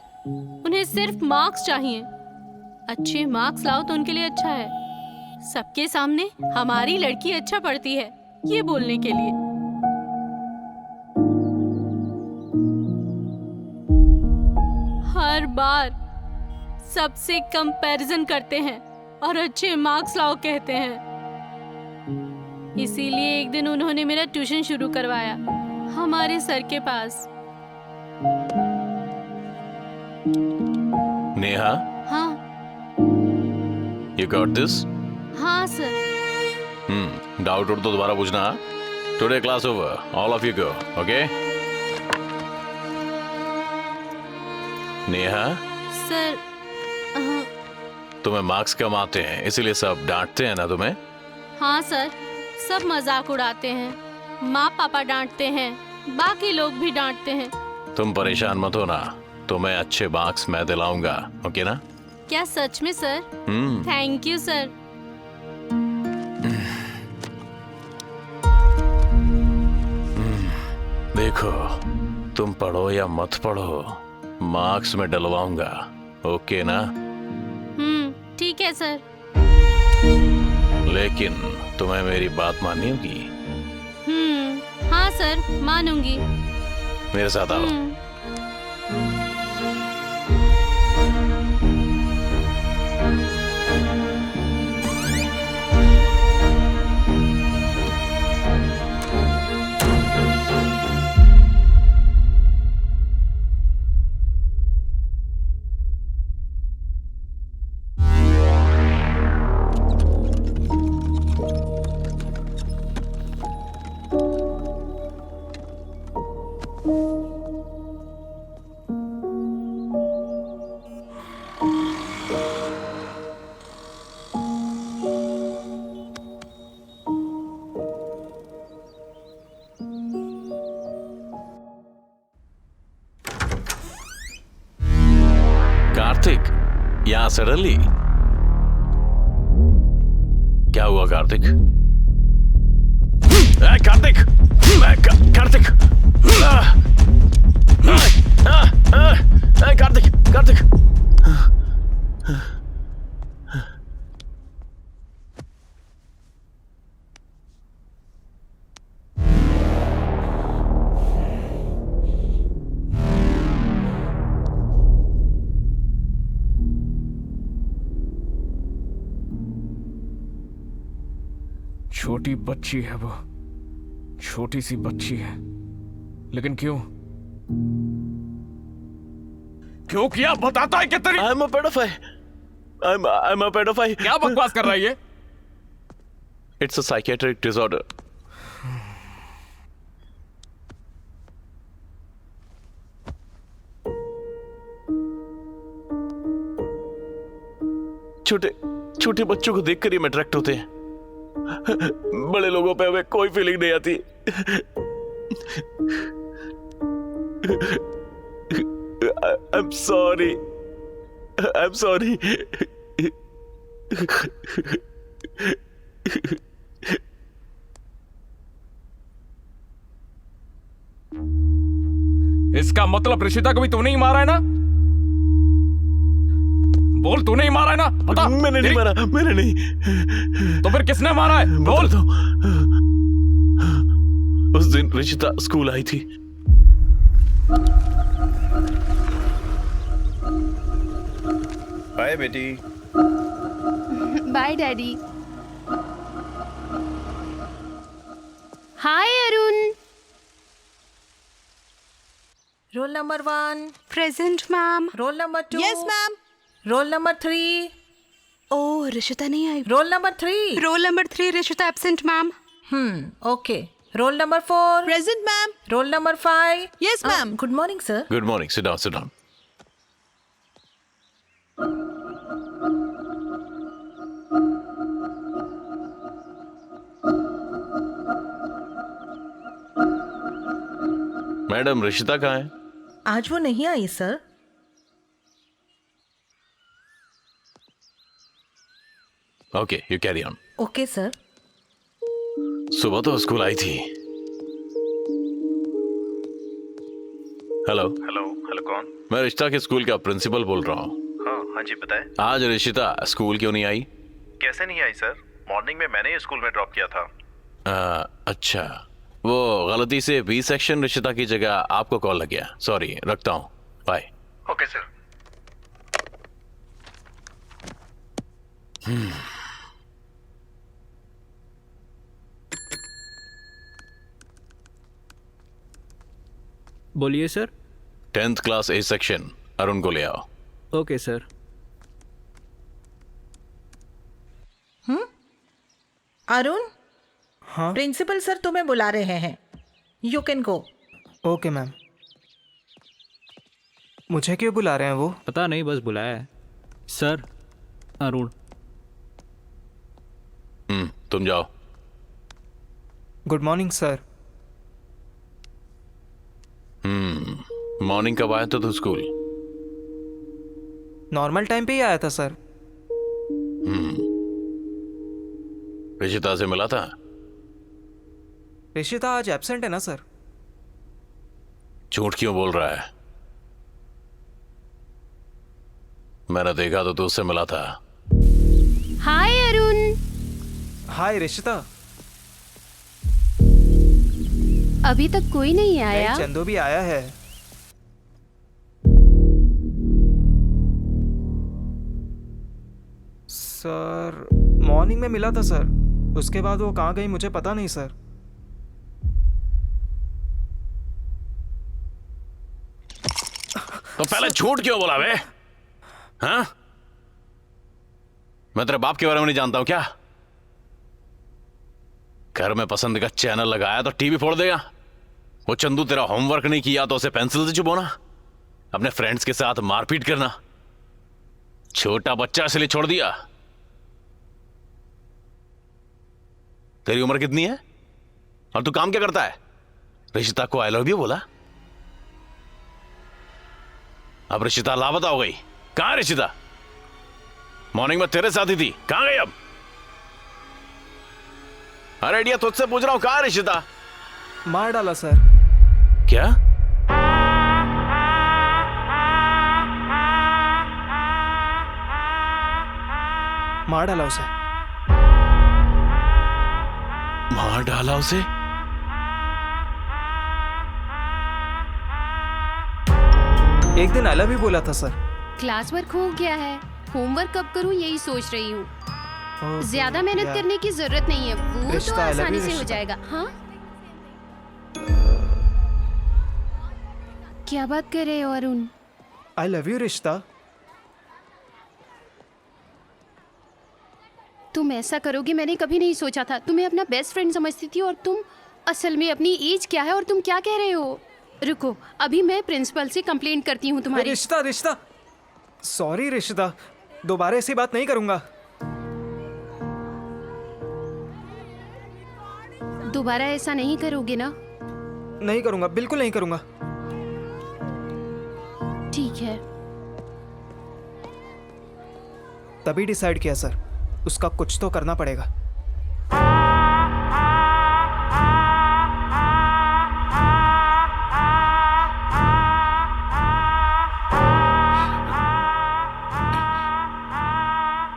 उन्हें सिर्फ मार्क्स चाहिए। अच्छे मार्क्स लाओ तो उनके लिए अच्छा है। सबके सामने हमारी लड़की अच्छा पढ़ती है ये बोलने के लिए। हर बार सबसे कंपैरिजन करते हैं और अच्छे मार्क्स लाओ कहते हैं। इसीलिए एक दिन उन्होंने मेरा ट्यूशन शुरू करवाया हमारे सर के पास। नेहा, हाँ you got this? हाँ सर। डाउट तो दोबारा पूछना। Today class over, all of you go, okay? Neha, sir तुम्हें मार्क्स कम आते हैं इसीलिए सब डांटते हैं ना तुम्हें? हाँ सर, सब मजाक उड़ाते हैं। माँ पापा डांटते हैं, बाकी लोग भी डांटते हैं। तुम परेशान मत होना, तुम्हें अच्छे मार्क्स मैं दिलाऊंगा, ओके ना? क्या सच में सर? Thank you sir. देखो, तुम पढ़ो या मत पढ़ो, मार्क्स में डलवाऊंगा, ओके ना? ठीक है सर। लेकिन तुम्हें मेरी बात माननी होगी। हाँ सर, मानूंगी। मेरे साथ आओ। कार्तिक, यहां सडनली क्या हुआ? कार्तिक, कार्तिक, कार्तिक, कार्तिक, कार्तिक। छोटी बच्ची है वो, छोटी सी बच्ची है, लेकिन क्यों किया? बताता है कि तेरी I'm a pedophile. I'm a pedophile. क्या बकवास कर रहा है ये? It's a psychiatric disorder. छोटे बच्चों को देखकर ही अट्रैक्ट होते हैं। बड़े लोगों पे हमें कोई फीलिंग नहीं आती। I'm sorry. I'm sorry. इसका मतलब ऋषिता को भी तूने ही मारा है ना? बोल, तूने ही मारा है ना? बता। मैंने नहीं मारा, मैंने नहीं। तो फिर किसने मारा है? बोल। तो उस दिन ऋषिता स्कूल आई थी। बाय बेटी। Bye daddy. Hi Arun. Roll number 1 present ma'am. Roll number 2 yes ma'am. Roll number 3 oh Rishita नहीं आई। Roll number 3 roll number 3 Rishita absent ma'am. Okay. Roll number 4 present ma'am. Roll number 5 yes ma'am. Good morning sir. Good morning, sit down, sit down. Madam Rishita कहाँ है? आज वो नहीं आई sir. Okay, you carry on. Okay sir. सुबह तो school आई थी। Hello hello hello, कौन? मैं ऋषिता के स्कूल का प्रिंसिपल बोल रहा हूँ। हाँ जी बताएं। आज ऋषिता स्कूल क्यों नहीं आई? कैसे नहीं आई सर? मॉर्निंग में मैंने ही स्कूल में ड्रॉप किया था। अच्छा, वो गलती से बी सेक्शन ऋषिता की जगह आपको कॉल लग गया। सॉरी, रखता हूँ, बाय। Okay sir. बोलिए sir. 10th class A section Arun को ले आओ। Okay sir. अरुण। हाँ प्रिंसिपल सर तुम्हें बुला रहे हैं। You can go. Okay ma'am. मुझे क्यों बुला रहे हैं वो? पता नहीं, बस बुलाया है। सर, अरुण। तुम जाओ। Good morning sir. मॉर्निंग कब आया था तू स्कूल? नॉर्मल टाइम पे ही आया था सर। ऋषिता से मिला था? ऋषिता आज एब्सेंट है ना सर। झूठ क्यों बोल रहा है? मैंने देखा तो तू उससे मिला था। हाय अरुण। हाय ऋषिता। अभी तक कोई नहीं आया। नहीं, चंदू भी आया है। सर मॉर्निंग में मिला था सर। उसके बाद वो कहाँ गई मुझे पता नहीं सर। तो पहले झूठ क्यों बोला बे? हाँ? मैं तेरे बाप के बारे में नहीं जानता हूं क्या? घर में पसंद का चैनल लगाया तो टीवी फोड़ देगा। वो चंदू तेरा होमवर्क नहीं किया तो उसे पेंसिल से चुभोना, अपने फ्रेंड्स के साथ मारपीट करना, छोटा बच्चा इसलिए छोड़ दिया। तेरी उम्र कितनी है और तू काम क्या करता है? ऋषिता को आई लव यू बोला। अब ऋषिता लापता हो गई। कहां है ऋषिता? मॉर्निंग में तेरे साथ ही थी, कहां गई अब? अरे इंडिया, तुझसे पूछ रहा हूं, कहां है ऋषिता? मार डाला सर। क्या? मार डाला उसे। मार डाला उसे? एक दिन आई लव यू बोला था सर। क्लास वर्क हो गया है, होमवर्क कब करूं यही सोच रही हूँ। ज्यादा मेहनत करने की जरूरत नहीं है, वो तो आसानी से हो जाएगा। हाँ, क्या बात कर रहे हो अरुण? आई लव यू रिश्ता। तुम ऐसा करोगे मैंने कभी नहीं सोचा था। तुम्हें अपना बेस्ट फ्रेंड समझती थी और तुम असल में अपनी एज क्या है और तुम क्या कह रहे हो? रुको, अभी मैं प्रिंसिपल से कंप्लेंट करती हूँ तुम्हारी। रिश्ता रिश्ता, सॉरी रिश्ता, दोबारा ऐसी बात नहीं करूंगा। दोबारा ऐसा नहीं करोगे ना? नहीं करूंगा, बिल्कुल नहीं करूंगा। ठीक है। तभी डिसाइड किया सर, उसका कुछ तो करना पड़ेगा।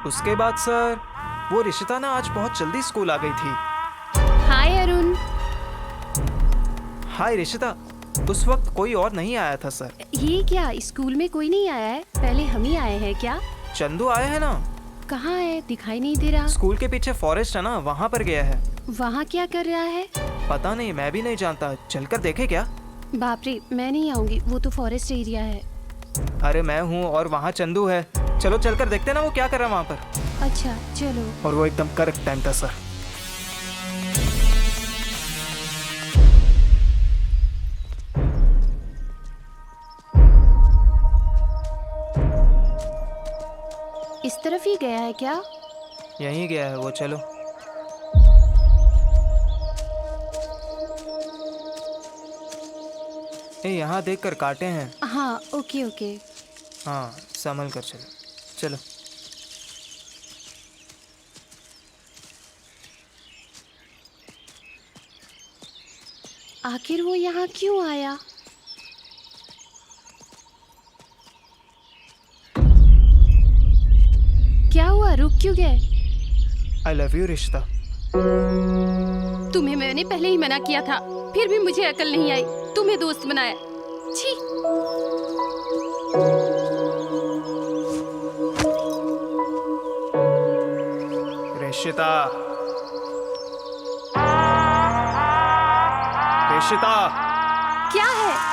उसके बाद सर, वो ऋषिता ना आज बहुत जल्दी स्कूल आ गई थी। हाय अरुण। हाय ऋषिता, उस वक्त कोई और नहीं आया था सर। ये क्या, स्कूल में कोई नहीं आया है? पहले हम ही आए हैं क्या? चंदू आया है ना। कहाँ है? दिखाई नहीं दे रहा। स्कूल के पीछे फॉरेस्ट है ना, वहाँ पर गया है। वहाँ क्या कर रहा है? पता नहीं, मैं भी नहीं जानता। चलकर देखे क्या? बाप रे, मैं नहीं आऊंगी, वो तो फॉरेस्ट एरिया है। अरे मैं हूँ और वहाँ चंदू है। चलो चलकर देखते ना वो क्या कर रहा है वहाँ पर। अच्छा चलो। और वो एकदम करेक्ट टाइम था सर। इस तरफ ही गया है क्या? यहीं गया है वो, चलो। यहाँ देख कर काटे हैं। हाँ ओके ओके। हाँ संभल कर चलो। चलो आखिर वो यहाँ क्यों आया? क्या हुआ, रुक क्यों गए? आई लव यू रिश्ता। तुम्हें मैंने पहले ही मना किया था, फिर भी मुझे अकल नहीं आई, तुम्हें दोस्त बनाया। छी। रिश्ता, रिश्ता क्या है?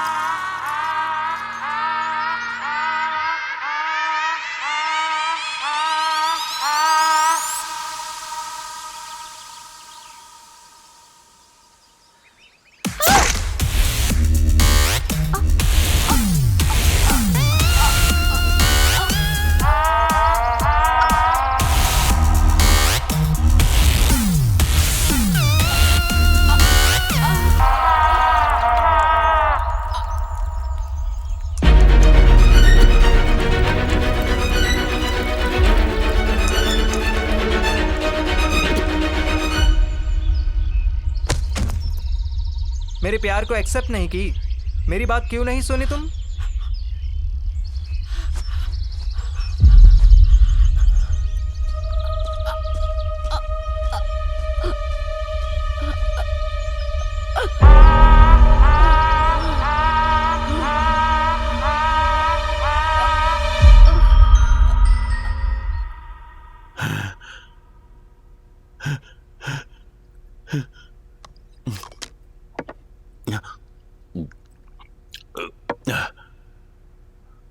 मेरे प्यार को एक्सेप्ट नहीं की। मेरी बात क्यों नहीं सुनी तुम?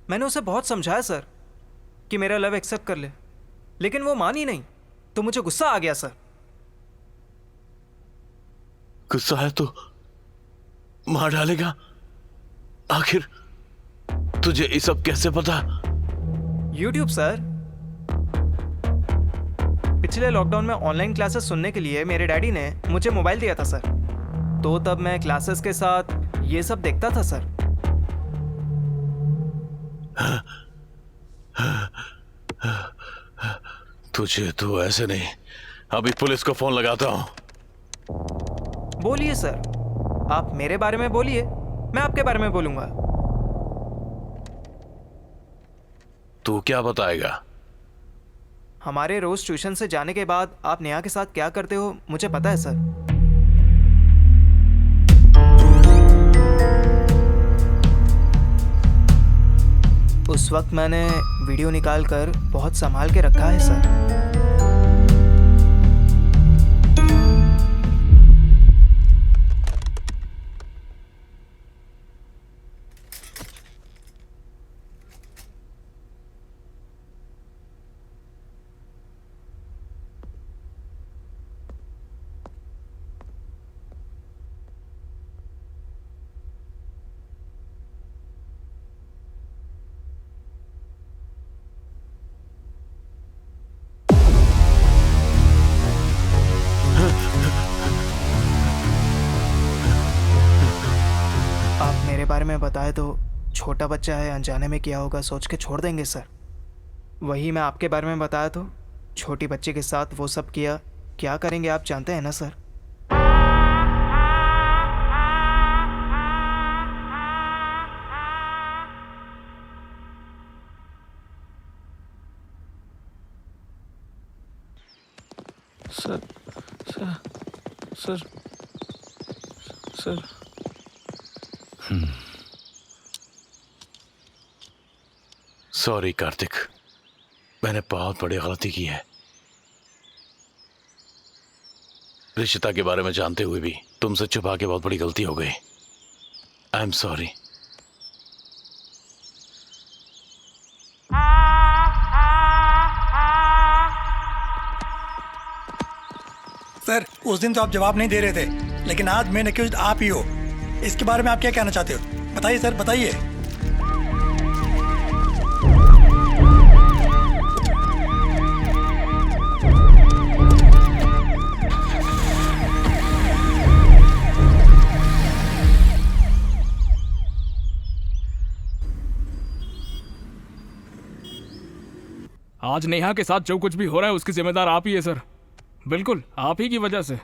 मैंने उसे बहुत समझाया सर कि मेरा लव एक्सेप्ट कर ले, लेकिन वो मान ही नहीं, तो मुझे गुस्सा आ गया सर। गुस्सा है तो मार डालेगा। आखिर तुझे ये सब कैसे पता? YouTube sir. पिछले लॉकडाउन में ऑनलाइन क्लासेस सुनने के लिए मेरे डैडी ने मुझे मोबाइल दिया था सर, तो तब मैं क्लासेस के साथ ये सब देखता था सर। तुझे तो ऐसे नहीं, अभी पुलिस को फोन लगाता हूं। बोलिए सर, आप मेरे बारे में बोलिए, मैं आपके बारे में बोलूंगा। तू क्या बताएगा? हमारे रोज ट्यूशन से जाने के बाद आप नेहा के साथ क्या करते हो मुझे पता है सर। उस वक्त मैंने वीडियो निकाल कर बहुत संभाल के रखा है सर। बारे में बताए तो छोटा बच्चा है, अनजाने में किया होगा सोच के छोड़ देंगे सर। वही मैं आपके बारे में बताया तो छोटी बच्ची के साथ वो सब किया, क्या करेंगे आप जानते हैं ना sir. Sir sir sir sir sorry Kartik, मैंने बहुत बड़ी गलती की है। रिशिता के बारे में जानते हुए भी तुमसे छुपा के बहुत बड़ी गलती हो गई। I am sorry. सर, उस दिन तो आप जवाब नहीं दे रहे थे, लेकिन आज मेन एक्यूज्ड आप ही हो। इसके बारे में आप क्या कहना चाहते हो? बताइए सर, बताइए। आज नेहा के साथ जो कुछ भी हो रहा है उसकी जिम्मेदार आप ही है सर। बिल्कुल आप ही की वजह से।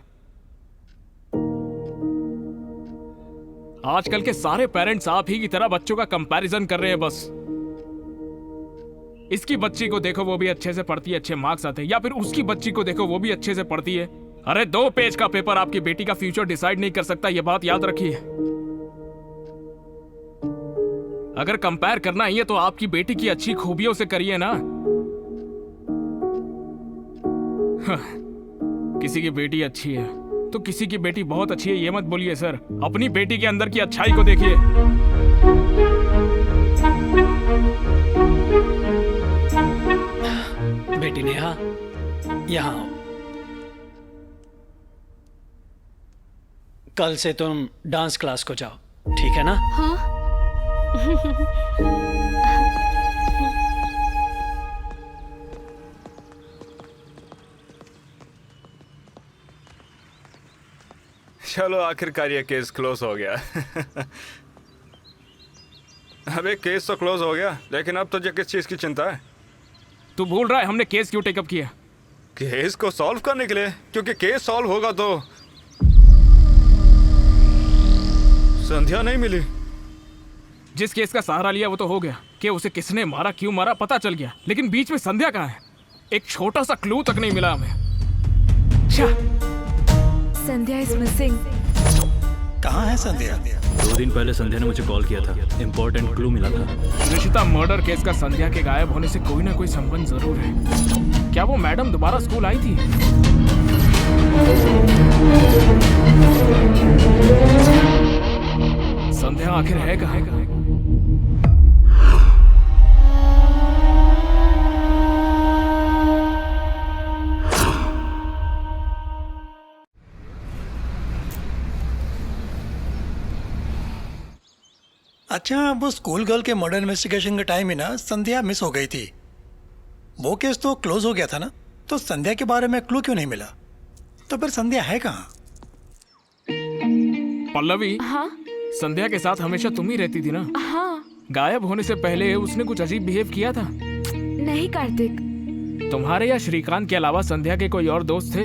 आजकल के सारे पेरेंट्स आप ही की तरह बच्चों का कंपैरिजन कर रहे हैं बस। इसकी बच्ची को देखो वो भी अच्छे से पढ़ती है, अच्छे मार्क्स आते हैं, या फिर उसकी बच्ची को देखो वो भी अच्छे से पढ़ती है। अरे 2 पेज का पेपर आपकी बेटी का फ्यूचर डिसाइड नहीं कर सकता, ये बात याद रखिए। अगर कंपेयर करना ही है तो आपकी बेटी की अच्छी खूबियों से करिए ना। किसी की बेटी अच्छी है तो किसी की बेटी बहुत अच्छी है ये मत बोलिए सर। अपनी बेटी के अंदर की अच्छाई को देखिए। बेटी नेहा, यहाँ आओ। कल से तुम डांस क्लास को जाओ, ठीक है ना? हाँ। चलो आखिरकार ये केस क्लोज हो गया। अबे केस तो क्लोज हो गया, लेकिन अब तुझे किस चीज की चिंता है? तू भूल रहा है हमने केस क्यों टेकअप किया? केस को सॉल्व करने के लिए, क्योंकि केस सॉल्व होगा तो संध्या नहीं मिली। जिस केस का सहारा लिया वो तो हो गया कि उसे किसने मारा, क्यों मारा पता चल गया, लेकिन बीच में संध्या कहाँ है? एक छोटा सा क्लू तक नहीं मिला हमें। संध्या इज मिसिंग। कहाँ है संध्या? 2 दिन पहले संध्या ने मुझे कॉल किया था, इम्पोर्टेंट क्लू मिला था। रिशिता मर्डर केस का संध्या के गायब होने से कोई ना कोई संबंध जरूर है। क्या वो मैडम दोबारा स्कूल आई थी? संध्या आखिर है कहाँ? अच्छा, वो स्कूल गर्ल के मर्डर इन्वेस्टिगेशन के टाइम ही ना संध्या मिस हो गई थी। वो केस तो क्लोज हो गया था ना, तो संध्या के बारे में क्लू क्यों नहीं मिला? तो फिर संध्या है कहाँ? पल्लवी। हाँ? संध्या के साथ हमेशा तुम ही रहती थी ना? हाँ। गायब होने से पहले उसने कुछ अजीब बिहेव किया था? नहीं कार्तिक। तुम्हारे या श्रीकांत के अलावा संध्या के कोई और दोस्त थे?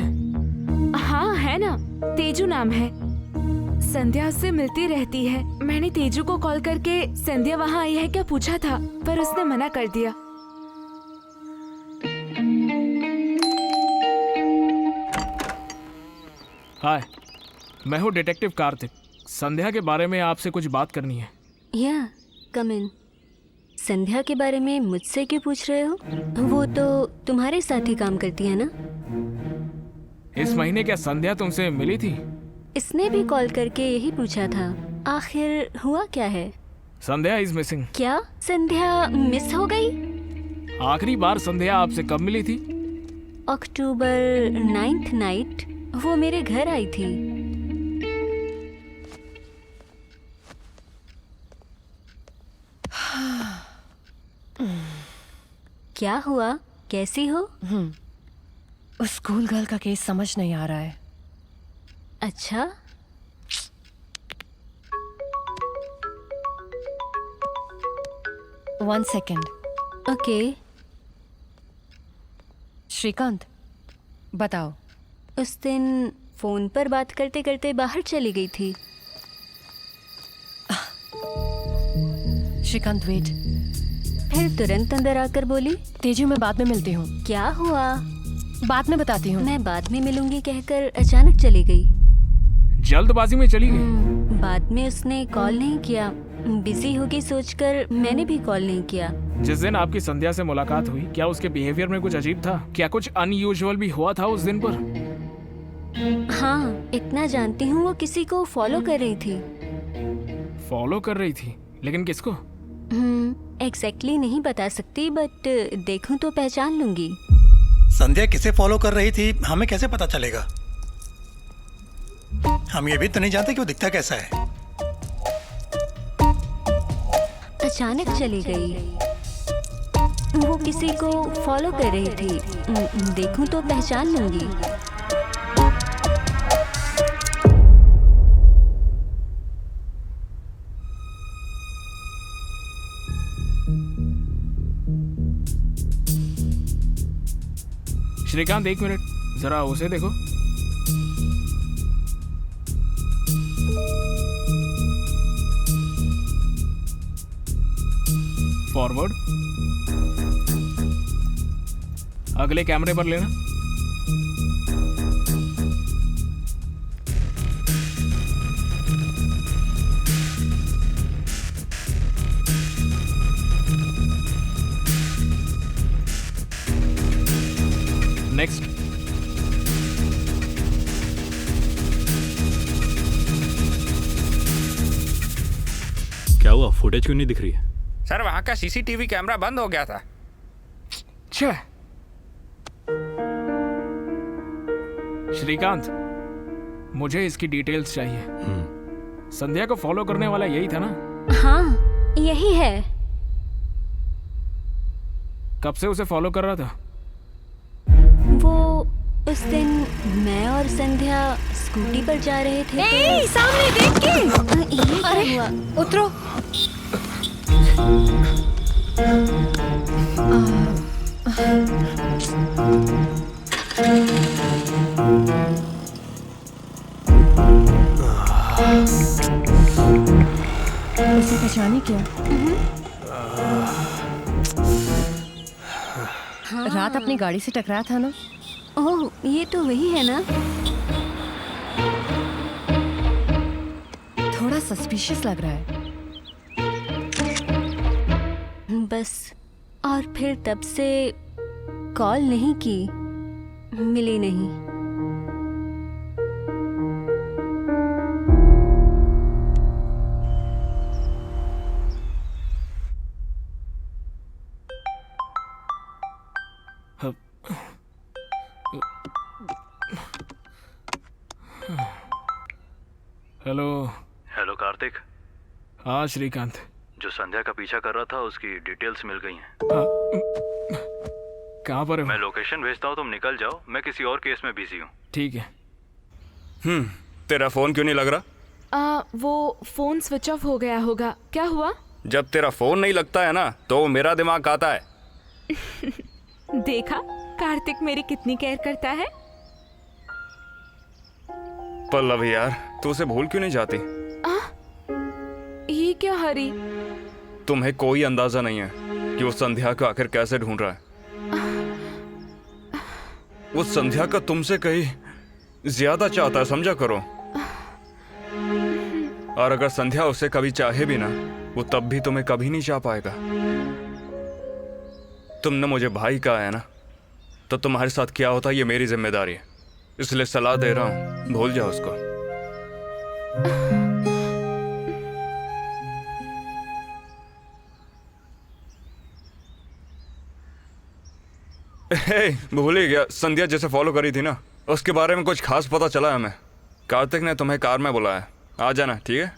हाँ है ना, तेजू नाम है। संध्या उससे मिलती रहती है। मैंने तेजू को कॉल करके संध्या वहाँ आई है क्या पूछा था, पर उसने मना कर दिया। हाय, मैं हूँ डिटेक्टिव कार्तिक। संध्या के बारे में आपसे कुछ बात करनी है। या कम इन। संध्या के बारे में मुझसे क्यों पूछ रहे हो? वो तो तुम्हारे साथ ही काम करती है ना? इस महीने क्या संध्या तुमसे मिली थी? इसने भी कॉल करके यही पूछा था। आखिर हुआ क्या है? संध्या इज मिसिंग। क्या संध्या मिस हो गई? आखिरी बार संध्या आपसे कब मिली थी? अक्टूबर 9th नाइट वो मेरे घर आई थी। क्या हुआ? कैसी हो? उस स्कूल गर्ल का केस समझ नहीं आ रहा है। अच्छा, वन सेकेंड। ओके। श्रीकांत, बताओ। उस दिन फोन पर बात करते करते बाहर चली गई थी। श्रीकांत वेट। फिर तुरंत अंदर आकर बोली, तेजू मैं बाद में मिलती हूँ। क्या हुआ? बाद में बताती हूँ। मैं बाद में मिलूंगी कहकर अचानक चली गई। जल्दबाजी में चली गई? बाद में उसने कॉल नहीं किया। बिजी होगी सोचकर मैंने भी कॉल नहीं किया। जिस दिन आपकी संध्या से मुलाकात हुई, क्या उसके बिहेवियर में कुछ अजीब था? क्या कुछ अनयूजुअल भी हुआ था उस दिन पर? हाँ, इतना जानती हूँ वो किसी को फॉलो कर रही थी। फॉलो कर रही थी? लेकिन किसको? एग्जैक्टली नहीं बता सकती, बट देखूं तो पहचान लूंगी। संध्या किसे फॉलो कर रही थी हमें कैसे पता चलेगा? हम ये भी तो नहीं जानते कि वो दिखता कैसा है। अचानक चली गई। वो किसी को फॉलो कर रही थी। देखूं तो पहचान लूंगी। श्रीकांत, एक मिनट, जरा उसे देखो। फॉरवर्ड, अगले कैमरे पर लेना। नेक्स्ट। क्या हुआ? फुटेज क्यों नहीं दिख रही है? सर, वहाँ का सीसीटीवी कैमरा बंद हो गया था। श्रीकांत, मुझे इसकी डिटेल्स चाहिए। संध्या को फॉलो करने वाला यही था ना? हाँ, यही है। कब से उसे फॉलो कर रहा था? वो उस दिन मैं और संध्या स्कूटी पर जा रहे थे। सामने देख के। ये क्या हुआ? उतरो। उसे पहचाने क्या? रात अपनी गाड़ी से टकराया था ना? ओह, ये तो वही है ना? थोड़ा सस्पिशियस लग रहा है। बस, और फिर तब से कॉल नहीं की, मिली नहीं। हेलो। हेलो कार्तिक। हाँ श्रीकांत। जो संध्या का पीछा कर रहा था उसकी डिटेल्स मिल गई हैं। कहाँ पर है? मैं लोकेशन भेजता हूँ, तुम निकल जाओ, मैं किसी और केस में बिजी हूँ। ठीक है। तेरा फोन क्यों नहीं लग रहा? वो फोन स्विच ऑफ हो गया होगा। क्या हुआ? जब तेरा फोन नहीं लगता है ना तो मेरा दिमाग खाता है। देखा, कार्तिक मेरी कितनी केयर करता है। पल्लवी यार, तू उसे भूल क्यों नहीं जाती? ये क्या हरी? तुम्हें कोई अंदाजा नहीं है कि वो संध्या को आखिर कैसे ढूंढ रहा है। वो संध्या का तुमसे कहीं ज्यादा चाहता है, समझा करो। और अगर संध्या उसे कभी चाहे भी ना, वो तब भी तुम्हें कभी नहीं चाह पाएगा। तुमने मुझे भाई कहा है ना, तो तुम्हारे साथ क्या होता है ये मेरी जिम्मेदारी है, इसलिए सलाह दे रहा हूं, भूल जाओ उसको। भूल ही गया, संध्या जैसे फॉलो करी थी ना, उसके बारे में कुछ खास पता चला हमें। कार्तिक ने तुम्हें कार में बुलाया, आ जाना, ठीक है?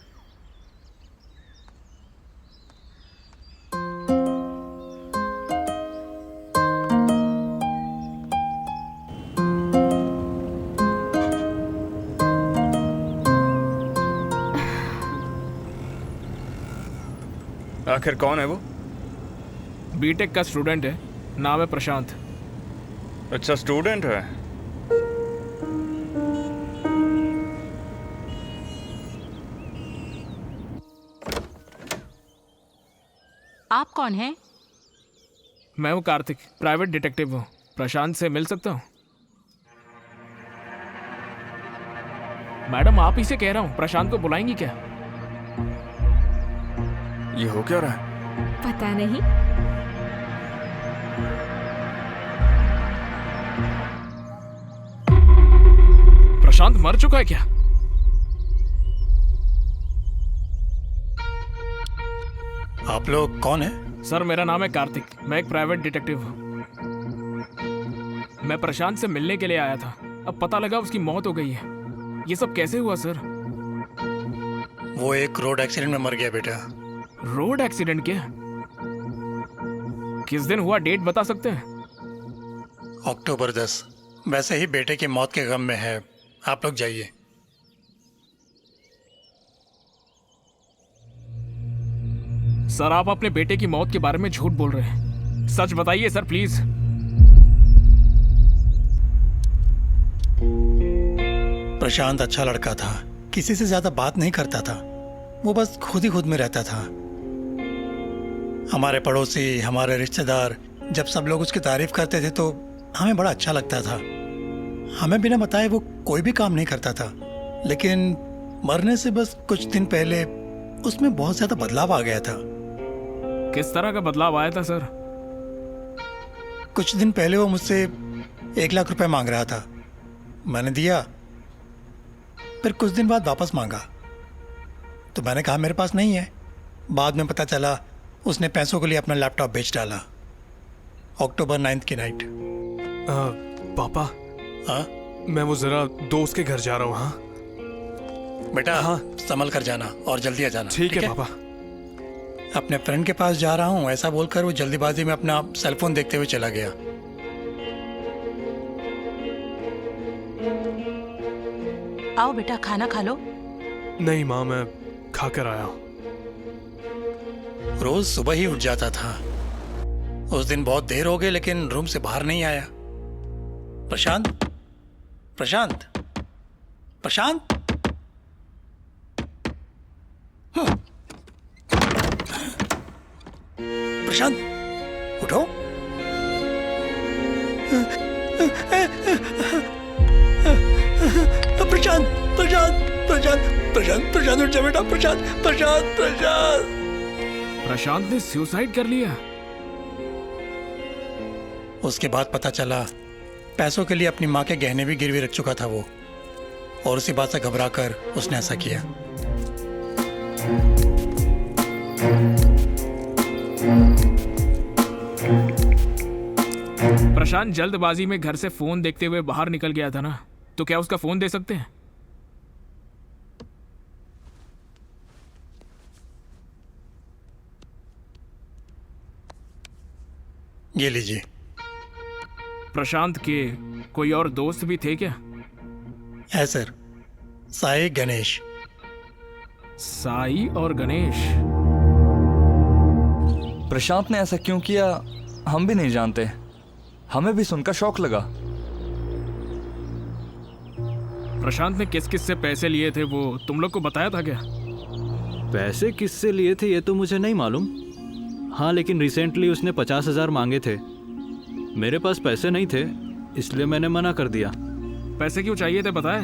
आखिर कौन है वो? बीटेक का स्टूडेंट है, नाम है प्रशांत। अच्छा, स्टूडेंट है। आप कौन हैं? मैं हूँ कार्तिक, प्राइवेट डिटेक्टिव हूँ। प्रशांत से मिल सकता हूँ? मैडम, आप ही से कह रहा हूँ, प्रशांत को बुलाएंगी क्या? ये हो क्या रहा है? पता नहीं। प्रशांत मर चुका है क्या? आप लोग कौन हैं? सर मेरा नाम है कार्तिक, मैं एक प्राइवेट डिटेक्टिव हूँ। मैं प्रशांत से मिलने के लिए आया था, अब पता लगा उसकी मौत हो गई है। ये सब कैसे हुआ सर? वो एक रोड एक्सीडेंट में मर गया बेटा। रोड एक्सीडेंट क्या? किस दिन हुआ, डेट बता सकते हैं? अक्टूबर 10। वैसे ही बेटे की मौत के गम में है, आप लोग जाइए। सर आप अपने बेटे की मौत के बारे में झूठ बोल रहे हैं, सच बताइए सर प्लीज। प्रशांत अच्छा लड़का था, किसी से ज्यादा बात नहीं करता था, वो बस खुद ही खुद में रहता था। हमारे पड़ोसी, हमारे रिश्तेदार जब सब लोग उसकी तारीफ करते थे तो हमें बड़ा अच्छा लगता था। हमें बिना बताए वो कोई भी काम नहीं करता था, लेकिन मरने से बस कुछ दिन पहले उसमें बहुत ज्यादा बदलाव आ गया था। किस तरह का बदलाव आया था सर? कुछ दिन पहले वो मुझसे 1 लाख रुपए मांग रहा था, मैंने दिया, फिर कुछ दिन बाद वापस मांगा तो मैंने कहा मेरे पास नहीं है। बाद में पता चला उसने पैसों के लिए अपना लैपटॉप बेच डाला। अक्टूबर 9 की नाइट। पापा, हाँ मैं वो जरा दोस्त के घर जा रहा हूँ। हाँ बेटा, हाँ संभल कर जाना और जल्दी आ जाना। ठीक है पापा। अपने फ्रेंड के पास जा रहा हूँ ऐसा बोलकर वो जल्दीबाजी में अपना सेलफोन देखते हुए चला गया। आओ बेटा, खाना खा लो। नहीं माँ, मैं खा कर आया हूँ। रोज सुबह ही उठ जाता था। उस दिन बहुत देर हो गई लेकिन रूम से बाहर नहीं आया। प्रशांत, प्रशांत, प्रशांत। प्रशांत उठो। प्रशांत, प्रशांत, प्रशांत, प्रशांत, प्रशांत उठ जा बेटा। प्रशांत, प्रशांत, प्रशांत। प्रशांत ने सुसाइड कर लिया? उसके बाद पता चला पैसों के लिए अपनी माँ के गहने भी गिरवी रख चुका था वो, और उसी बात से घबराकर उसने ऐसा किया। प्रशांत जल्दबाजी में घर से फोन देखते हुए बाहर निकल गया था ना, तो क्या उसका फोन दे सकते हैं? ये लीजिए। प्रशांत के कोई और दोस्त भी थे क्या? है सर, साई, गणेश। साई और गणेश। प्रशांत ने ऐसा क्यों किया हम भी नहीं जानते, हमें भी सुनकर शौक लगा। प्रशांत ने किस किस से पैसे लिए थे वो तुम लोग को बताया था क्या? पैसे किससे लिए थे ये तो मुझे नहीं मालूम। हाँ, लेकिन रिसेंटली उसने 50,000 मांगे थे। मेरे पास पैसे नहीं थे इसलिए मैंने मना कर दिया। पैसे क्यों चाहिए थे बताया?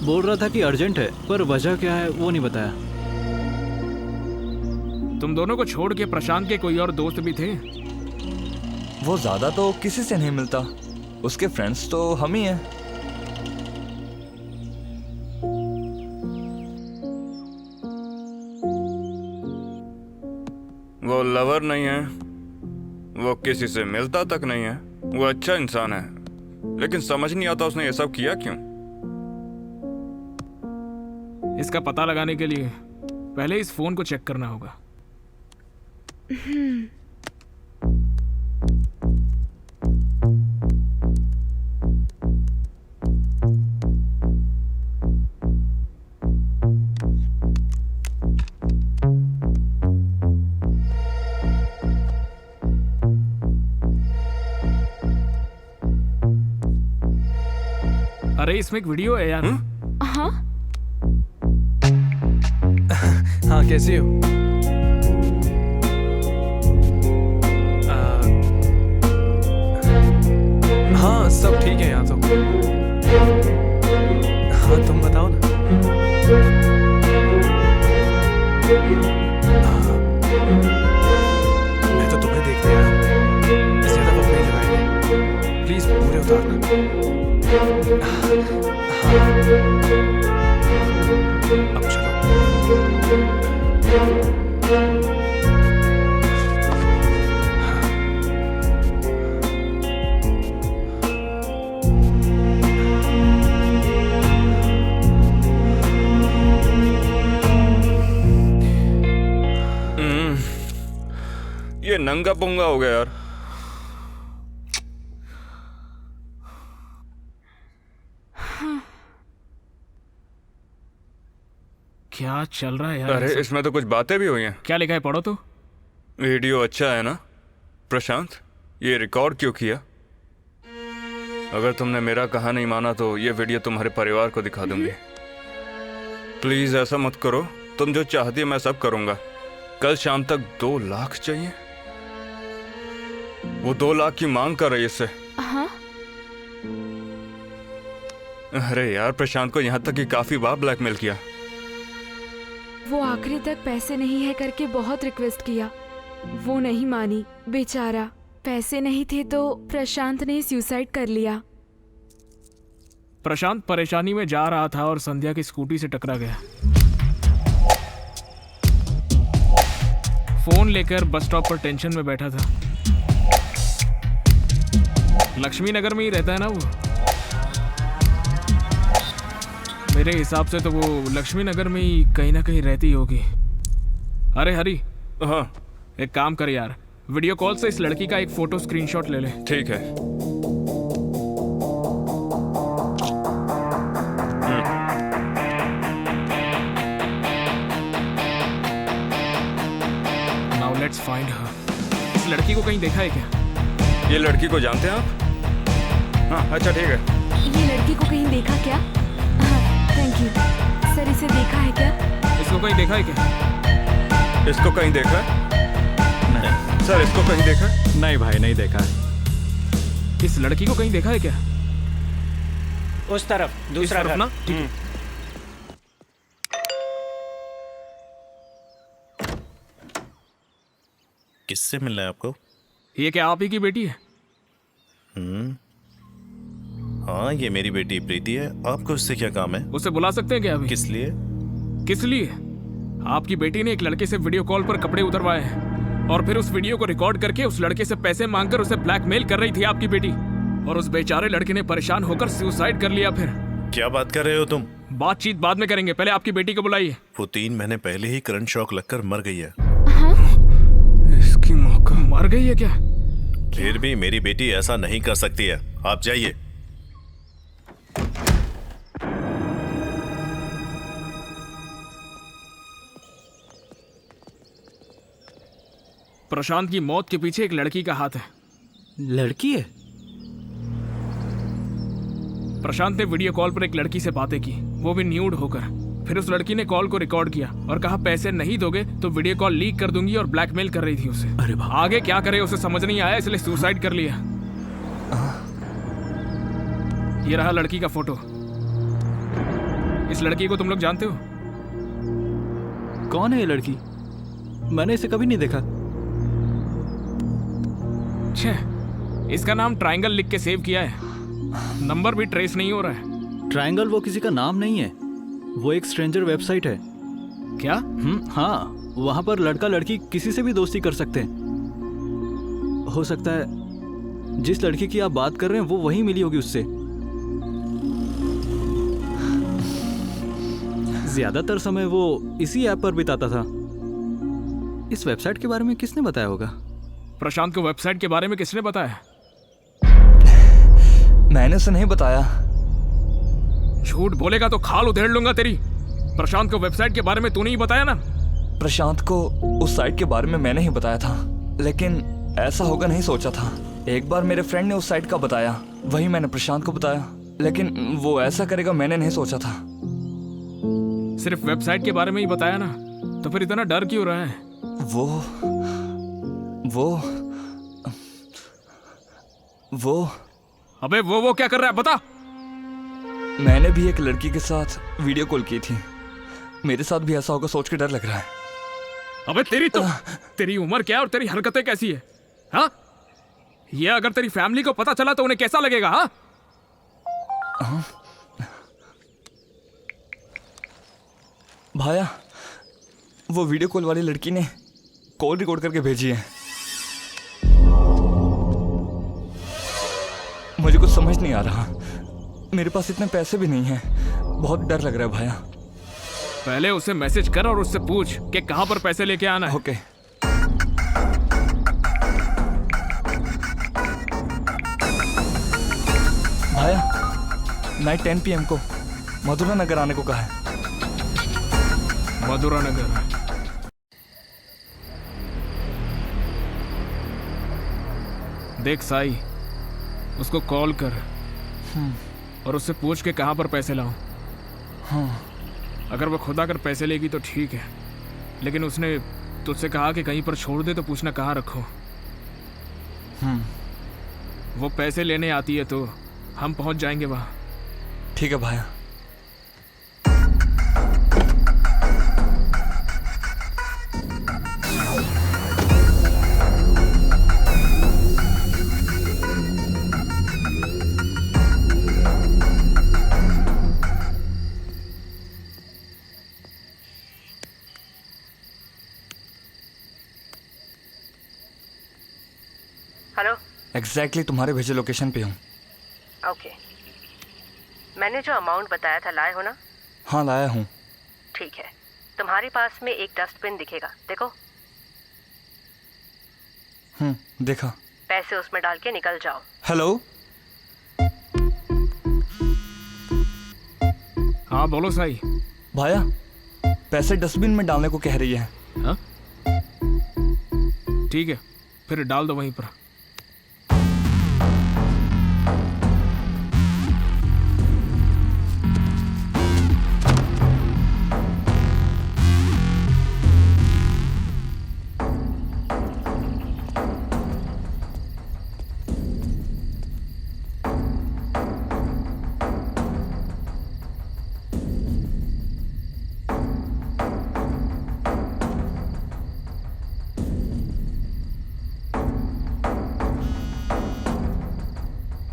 बोल रहा था कि अर्जेंट है, पर वजह क्या है वो नहीं बताया। तुम दोनों को छोड़ के प्रशांत के कोई और दोस्त भी थे? वो ज्यादा तो किसी से नहीं मिलता, उसके फ्रेंड्स तो हम ही हैं। वो लवर नहीं है, वो किसी से मिलता तक नहीं है, वो अच्छा इंसान है, लेकिन समझ नहीं आता उसने ये सब किया क्यों। इसका पता लगाने के लिए पहले इस फोन को चेक करना होगा। अरे इसमें एक वीडियो है यार। हाँ हाँ, कैसी हो? हाँ सब ठीक है यहाँ तो। हाँ तुम बताओ ना। ये नंगा पुंगा हो गया यार। क्या चल रहा है यार? अरे इसमें तो कुछ बातें भी हुई हैं। क्या लिखा है, पढ़ो तो। वीडियो अच्छा है ना प्रशांत? ये रिकॉर्ड क्यों किया? अगर तुमने मेरा कहा नहीं माना तो ये वीडियो तुम्हारे परिवार को दिखा दूंगी। प्लीज ऐसा मत करो। तुम जो चाहती है मैं सब करूंगा। कल शाम तक 2 लाख चाहिए। वो 2 लाख की मांग कर रही है इससे। हाँ? अरे यार प्रशांत को यहाँ तक कि काफी बार ब्लैकमेल किया। वो आखिरी तक पैसे नहीं है करके बहुत रिक्वेस्ट किया, वो नहीं मानी बेचारा। पैसे नहीं थे तो प्रशांत ने सुसाइड कर लिया। प्रशांत परेशानी में जा रहा था और संध्या की स्कूटी से टकरा गया। फोन लेकर बस स्टॉप पर टेंशन में बैठा था। लक्ष्मी नगर में ही रहता है ना वो। मेरे हिसाब से तो वो लक्ष्मी नगर में ही कहीं ना कहीं रहती होगी। अरे हरी, हाँ एक काम कर यार, वीडियो कॉल से इस लड़की का एक फोटो स्क्रीनशॉट ले ले। ठीक है। Now let's find her. इस लड़की को कहीं देखा है क्या? ये लड़की को जानते हैं आप? हाँ अच्छा ठीक है। ये लड़की को कहीं देखा क्या? Thank you sir. इसे देखा है क्या? इसको कहीं देखा है क्या? इसको कहीं देखा है? नहीं सर। इसको कहीं देखा है? नहीं भाई, नहीं देखा है। इस लड़की को कहीं देखा है क्या? उस तरफ, दूसरा घर ना। ठीक है। किससे मिलना है आपको? ये क्या आप ही की बेटी है? हाँ ये मेरी बेटी प्रीति है। आपको उससे क्या काम है? उसे बुला सकते हैं क्या अभी? किस लिए? किस लिए? आपकी बेटी ने एक लड़के से वीडियो कॉल पर कपड़े उतरवाए हैं और फिर उस वीडियो को रिकॉर्ड करके उस लड़के से पैसे मांगकर उसे ब्लैकमेल कर रही थी आपकी बेटी। और उस बेचारे लड़के ने परेशान होकर सुसाइड कर लिया। फिर क्या बात कर रहे हो तुम? बातचीत बाद में करेंगे, पहले आपकी बेटी को बुलाइए। वो 3 महीने पहले ही करंट शॉक लगकर मर गई है। इसकी मौका। मर गई है क्या? फिर भी मेरी बेटी ऐसा नहीं कर सकती है। आप जाइए। प्रशांत की मौत के पीछे एक लड़की का हाथ है। लड़की है? प्रशांत ने वीडियो कॉल पर एक लड़की से बातें की, वो भी न्यूड होकर। फिर उस लड़की ने कॉल को रिकॉर्ड किया और कहा पैसे नहीं दोगे तो वीडियो कॉल लीक कर दूंगी और ब्लैकमेल कर रही थी उसे। अरे बाप। आगे क्या करे उसे समझ नहीं आया, इसलिए सुसाइड कर लिया। ये रहा लड़की का फोटो। इस लड़की को तुम लोग जानते हो? कौन है ये लड़की? मैंने इसे कभी नहीं देखा। इसका नाम ट्रायंगल लिख के सेव किया है, नंबर भी ट्रेस नहीं हो रहा है। ट्रायंगल वो किसी का नाम नहीं है, वो एक स्ट्रेंजर वेबसाइट है। क्या? हाँ, वहां पर लड़का लड़की किसी से भी दोस्ती कर सकते हैं। हो सकता है जिस लड़की की आप बात कर रहे हैं वो वही मिली होगी उससे। ज्यादातर समय वो इसी ऐप पर बिताता था। इस वेबसाइट के बारे में किसने बताया होगा? प्रशांत को वेबसाइट के बारे में किसने बताया? मैंने उसे नहीं बताया। झूठ बोलेगा तो खाल उधेड़ लूंगा तेरी। प्रशांत को वेबसाइट के बारे में तूने ही बताया ना? प्रशांत को उस साइट के बारे में मैंने ही बताया था, लेकिन ऐसा होगा नहीं सोचा था। एक बार मेरे फ्रेंड ने उस साइट का बताया, वही मैंने प्रशांत को बताया, लेकिन वो ऐसा करेगा मैंने नहीं सोचा था। सिर्फ वेबसाइट के बारे में ही बताया ना, तो फिर इतना डर क्यों रहा है? वो अबे वो क्या कर रहा है बता? मैंने भी एक लड़की के साथ वीडियो कॉल की थी। मेरे साथ भी ऐसा होगा सोच के डर लग रहा है। अबे तेरी उम्र क्या है और तेरी हरकतें कैसी है? हाँ, ये अगर तेरी फैमिली को पता चला तो उन्हें कैसा लगेगा? हाँ भाया, वो वीडियो कॉल वाली लड़की ने कॉल रिकॉर्ड करके भेजी है। मुझे कुछ समझ नहीं आ रहा। मेरे पास इतने पैसे भी नहीं हैं। बहुत डर लग रहा है भाया। पहले उसे मैसेज कर और उससे पूछ कि कहां पर पैसे लेके आना है। ओके। भाया नाइट 10 PM को मधुरा नगर आने को कहा है। मधुरा नगर। देख साई, उसको कॉल कर और उससे पूछ के कहाँ पर पैसे लाऊं। हाँ। अगर वो खुद आकर पैसे लेगी तो ठीक है, लेकिन उसने तुझसे कहा कि कहीं पर छोड़ दे तो पूछना कहाँ रखो। वो पैसे लेने आती है तो हम पहुंच जाएंगे वहाँ। ठीक है भाया। हेलो। एग्जैक्टली तुम्हारे भेजे लोकेशन पे हूँ। ओके। मैंने जो अमाउंट बताया था लाए हो ना? हाँ लाया हूँ। ठीक है, तुम्हारे पास में एक डस्टबिन दिखेगा, देखो। देखा। पैसे उसमें डाल के निकल जाओ। हेलो। हाँ बोलो साई। भाया पैसे डस्टबिन में डालने को कह रही है। हाँ ठीक है, फिर डाल दो वहीं पर।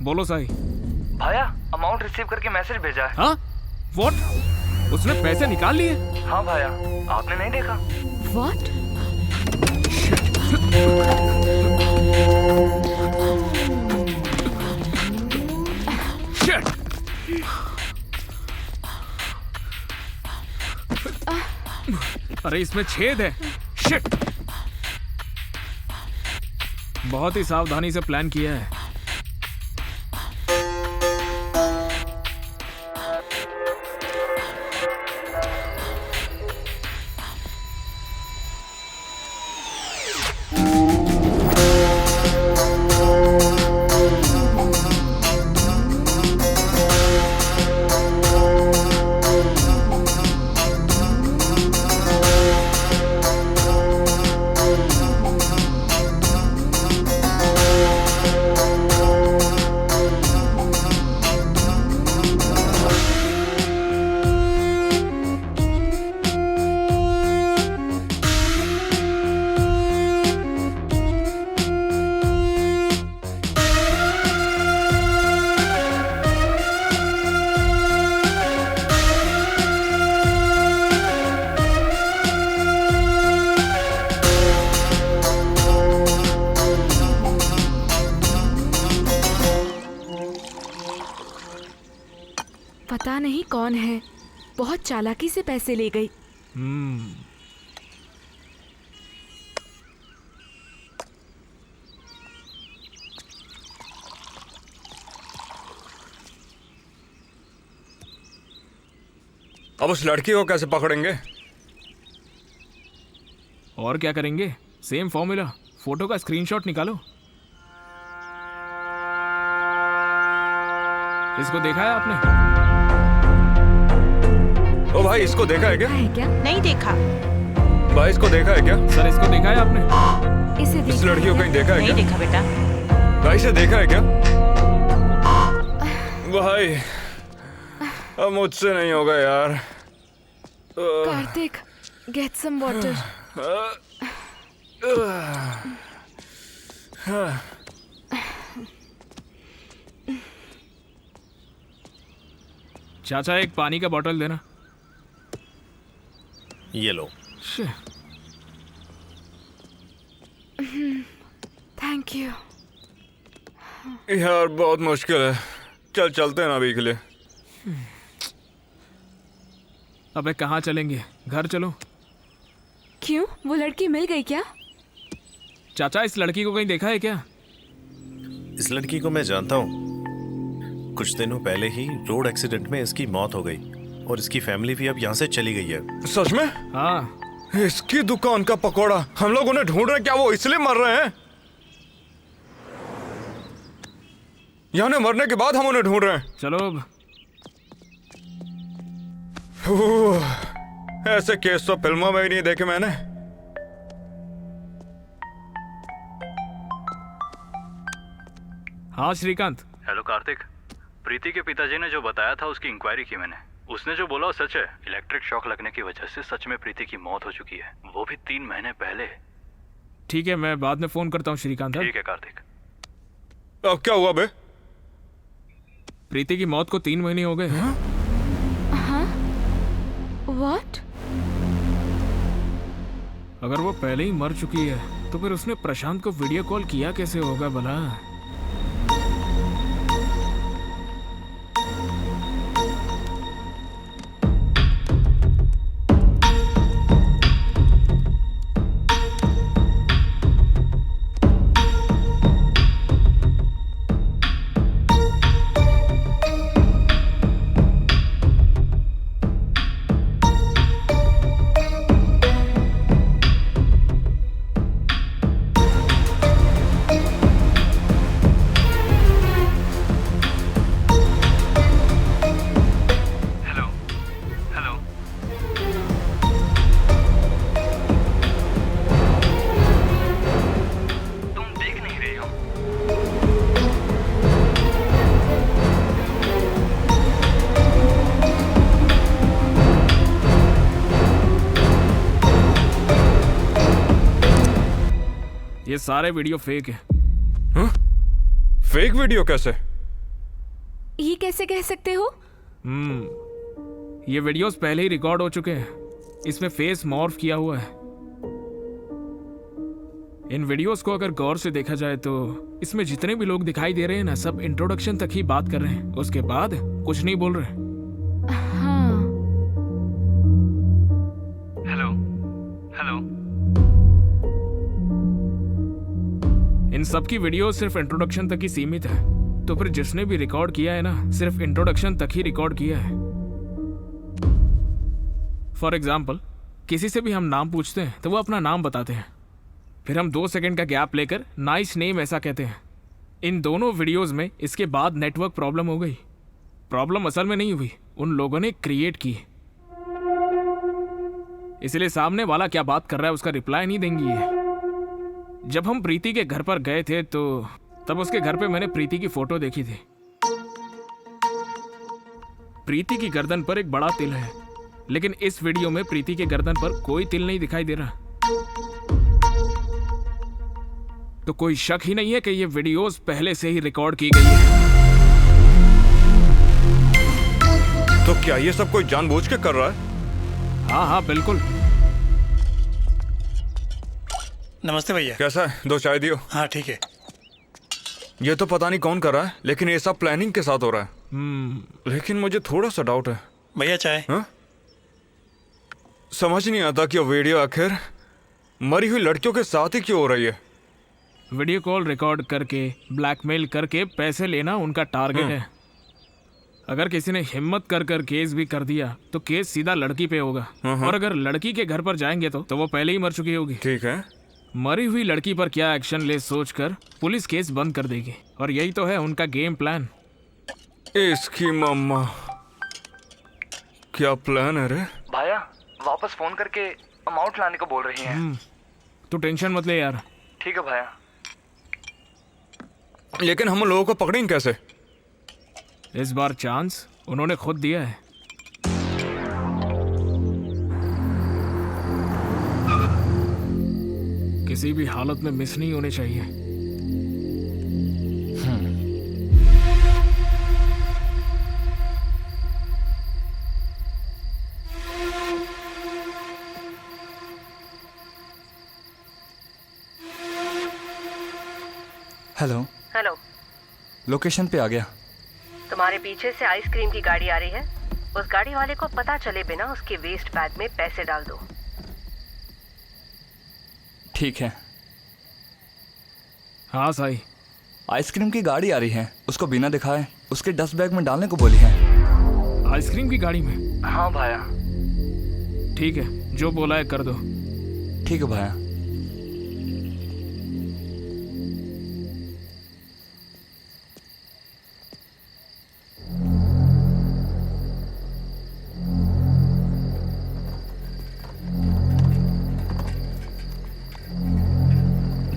बोलो साई। भाया अमाउंट रिसीव करके मैसेज भेजा है। हाँ? व्हाट? उसने पैसे निकाल लिए? हाँ भाया, आपने नहीं देखा? व्हाट? शिट! अरे इसमें छेद है। शिट! बहुत ही सावधानी से प्लान किया है। पता नहीं कौन है, बहुत चालाकी से पैसे ले गई। अब उस लड़की को कैसे पकड़ेंगे? और क्या करेंगे, सेम फॉर्मूला। फोटो का स्क्रीनशॉट निकालो। इसको देखा है आपने? ओ भाई, इसको देखा है क्या? नहीं देखा। भाई इसको देखा है क्या? सर इसको देखा है आपने? इस लड़की को कहीं देखा है क्या? नहीं देखा बेटा। भाई से देखा है क्या? भाई अब मुझसे नहीं होगा यार। Kartik, get some water. चाचा एक पानी का बोतल देना। ये लो। Thank you. यार बहुत मुश्किल है। चल चलते हैं ना अभी के लिए। अबे कहाँ चलेंगे, घर चलो। क्यों, वो लड़की मिल गई क्या? चाचा इस लड़की को कहीं देखा है क्या? इस लड़की को मैं जानता हूँ। कुछ दिनों पहले ही रोड एक्सीडेंट में इसकी मौत हो गई और इसकी फैमिली भी अब यहाँ से चली गई है। सच में? हाँ। इसकी दुकान का पकौड़ा हम लोग उन्हें ढूंढ रहे हैं, क्या वो इसलिए मर रहे हैं? यानी मरने के बाद हम उन्हें ढूंढ रहे हैं। चलो अब। ऐसे केस तो फिल्मों में ही नहीं देखे मैंने। हाँ श्रीकांत। हेलो कार्तिक, प्रीति के पिताजी ने जो बताया था उसकी इंक्वायरी की मैंने। उसने जो बोला वो सच है। इलेक्ट्रिक शॉक लगने की वजह से सच में प्रीति की मौत हो चुकी है, वो भी 3 महीने पहले। ठीक है, मैं बाद में फोन करता हूँ श्रीकांत। ठीक है कार्तिक। अब क्या हुआ बे? प्रीति की मौत को 3 महीने हो गए। हाँ? What? अगर वो पहले ही मर चुकी है तो फिर उसने प्रशांत को वीडियो कॉल किया कैसे होगा भला? ये सारे वीडियो फेक है। हाँ? फेक वीडियो कैसे? ये कैसे कह सकते हो? ये वीडियोस पहले ही रिकॉर्ड हो चुके हैं। इसमें फेस मॉर्फ किया हुआ है। इन वीडियोस को अगर गौर से देखा जाए तो इसमें जितने भी लोग दिखाई दे रहे हैं ना, सब इंट्रोडक्शन तक ही बात कर रहे हैं, उसके बाद कुछ नहीं बोल रहे। हाँ। Hello hello. इन सब की वीडियो सिर्फ इंट्रोडक्शन तक ही सीमित है, तो फिर जिसने भी रिकॉर्ड किया है ना, सिर्फ इंट्रोडक्शन तक ही रिकॉर्ड किया है। फॉर एग्जाम्पल, किसी से भी हम नाम पूछते हैं तो वो अपना नाम बताते हैं, फिर हम 2 सेकंड का गैप लेकर नाइस नेम ऐसा कहते हैं। इन दोनों वीडियोस में इसके बाद नेटवर्क प्रॉब्लम हो गई। प्रॉब्लम असल में नहीं हुई, उन लोगों ने क्रिएट की। इसलिए सामने वाला क्या बात कर रहा है उसका रिप्लाई नहीं देंगी ये। जब हम प्रीति के घर पर गए थे तो तब उसके घर पे मैंने प्रीति की फोटो देखी थी। प्रीति की गर्दन पर एक बड़ा तिल है, लेकिन इस वीडियो में प्रीति के गर्दन पर कोई तिल नहीं दिखाई दे रहा। तो कोई शक ही नहीं है कि ये वीडियोस पहले से ही रिकॉर्ड की गई है। तो क्या ये सब कोई जानबूझ के कर रहा है? हाँ हाँ बिल्कुल। नमस्ते भैया। कैसा है? 2 चाय दियो। हाँ ठीक है। ये तो पता नहीं कौन कर रहा है, लेकिन ये सब प्लानिंग के साथ हो रहा है। लेकिन मुझे थोड़ा सा डाउट है। भैया चाय। हाँ? समझ नहीं आता कि वीडियो आखिर मरी हुई लड़कियों के साथ ही क्यों हो रही है। वीडियो कॉल रिकॉर्ड करके ब्लैकमेल करके पैसे लेना उनका टारगेट है। अगर किसी ने हिम्मत कर कर केस भी कर दिया तो केस सीधा लड़की पे होगा, और अगर लड़की के घर पर जाएंगे तो वो पहले ही मर चुकी होगी। ठीक है। मरी हुई लड़की पर क्या एक्शन ले सोचकर पुलिस केस बंद कर देगी, और यही तो है उनका गेम प्लान। इसकी मम्मा, क्या प्लान है रे? भाया वापस फोन करके अमाउंट लाने को बोल रही हैं। तू टेंशन मत ले यार। ठीक है भाया। लेकिन हम लोगों को पकड़ेंगे कैसे? इस बार चांस उन्होंने खुद दिया है। किसी भी हालत में मिस नहीं होने चाहिए। हेलो हेलो, लोकेशन पे आ गया। तुम्हारे पीछे से आइसक्रीम की गाड़ी आ रही है। उस गाड़ी वाले को पता चले बिना उसके वेस्ट बैग में पैसे डाल दो। ठीक है। हाँ साई। आइसक्रीम की गाड़ी आ रही है, उसको बिना दिखाए उसके डस्ट बैग में डालने को बोली है। आइसक्रीम की गाड़ी में? हाँ भाया। ठीक है, जो बोला है कर दो। ठीक है भाया।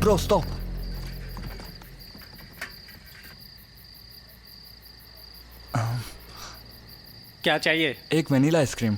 Bro stop. क्या चाहिए? एक वनीला आइसक्रीम।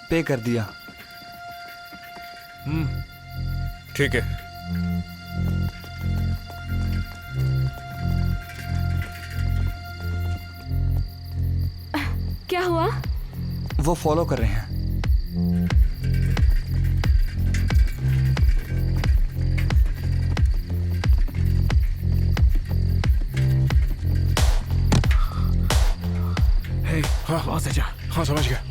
पे कर दिया। ठीक है। क्या हुआ? वो फॉलो कर रहे हैं। हाँ, आवाज है जा। हाँ समझ गया।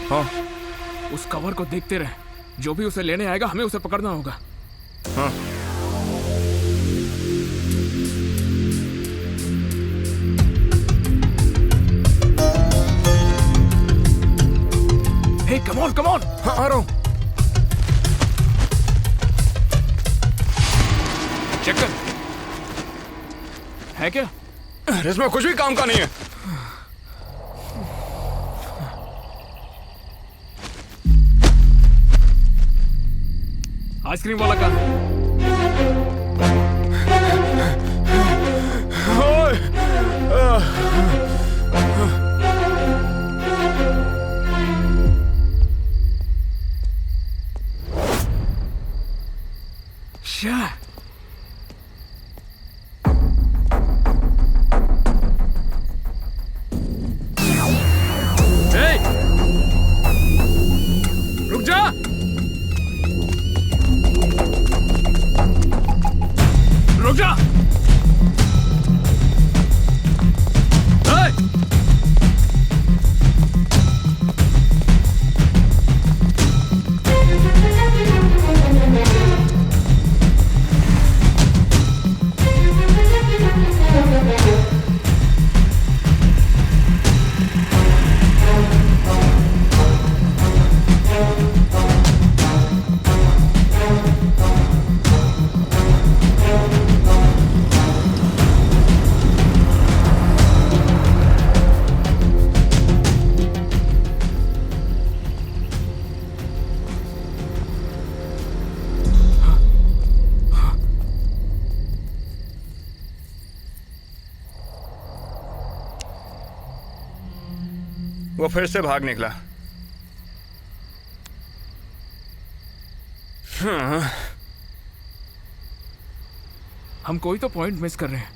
हाँ, उस कवर को देखते रहे। जो भी उसे लेने आएगा हमें उसे पकड़ना होगा। हाँ। हे, कम ऑन कम ऑन। हाँ आ रहा हूँ। चेक कर। है क्या? इसमें कुछ भी काम का नहीं है। आइसक्रीम वाला का रुक जा। रुक जा। वो फिर से भाग निकला। हाँ। हम कोई तो पॉइंट मिस कर रहे हैं।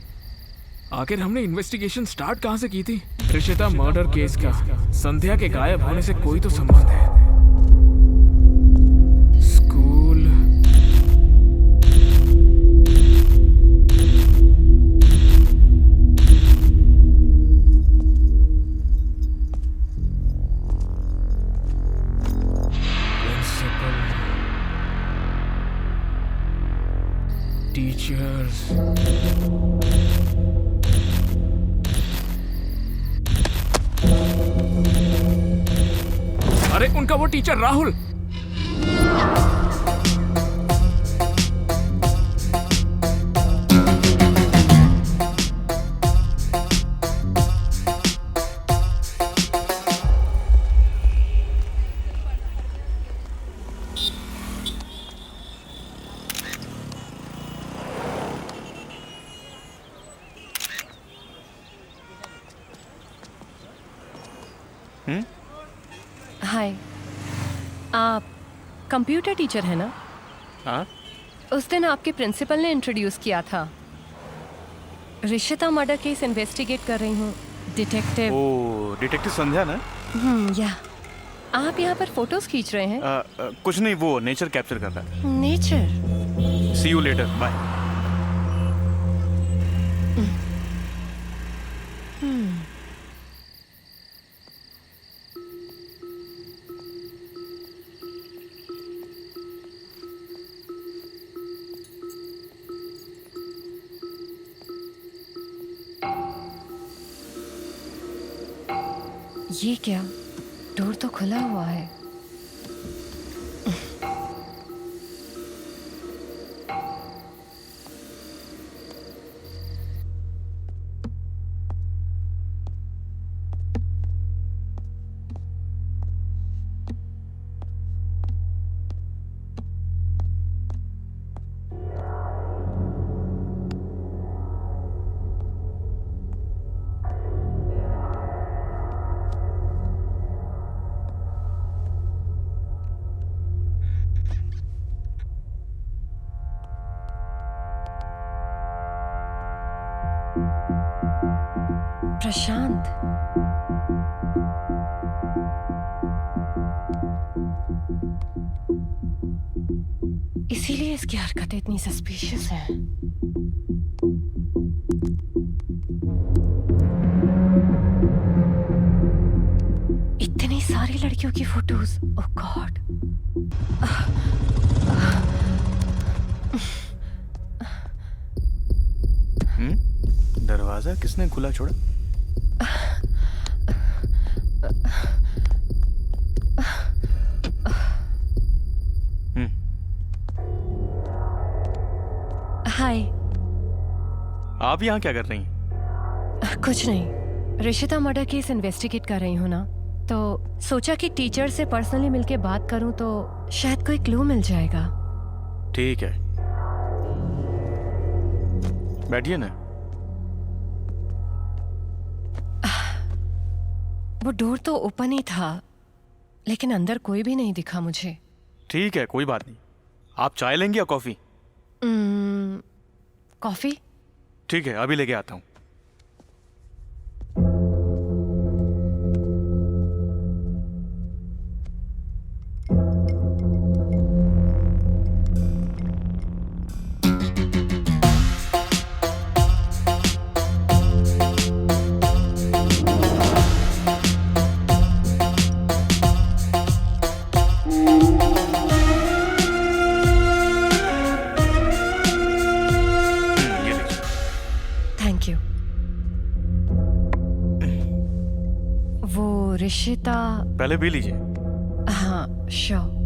आखिर हमने इन्वेस्टिगेशन स्टार्ट कहां से की थी? ऋषिता मर्डर केस का संध्या के गायब होने से कोई तो संबंध है। स्कूल, टीचर्स, अरे उनका वो टीचर राहुल। हाय, आप कंप्यूटर टीचर है ना? हाँ। उस दिन आपके प्रिंसिपल ने इंट्रोड्यूस किया था। रिशिता मर्डर केस इन्वेस्टिगेट कर रही हूँ, डिटेक्टिव। ओ, डिटेक्टिव संध्या ना? या आप यहाँ पर फोटोज खींच रहे हैं? कुछ नहीं, वो नेचर कैप्चर कर रहा है। Nature? See you later, bye. ये क्या? डोर तो खुला हुआ है। प्रशांत, इसीलिए इसकी हरकतें इतनी सस्पिशियस हैं। इतनी सारी लड़कियों की फोटोज, ओह गॉड। दरवाजा किसने खुला छोड़ा? हाय। आप यहाँ क्या कर रही हैं? कुछ नहीं, रिशिता मर्डर केस इन्वेस्टिगेट कर रही हूँ ना, तो सोचा कि टीचर से पर्सनली मिलके बात करूँ तो शायद कोई क्लू मिल जाएगा। ठीक है, बैठिए ना। वो डोर तो ओपन ही था, लेकिन अंदर कोई भी नहीं दिखा मुझे। ठीक है, कोई बात नहीं। आप चाय लेंगे या कॉफी? कॉफी? ठीक है, अभी लेके आता हूँ। Thank you. वो रिशिता? पहले पी लीजिए। हाँ श्योर।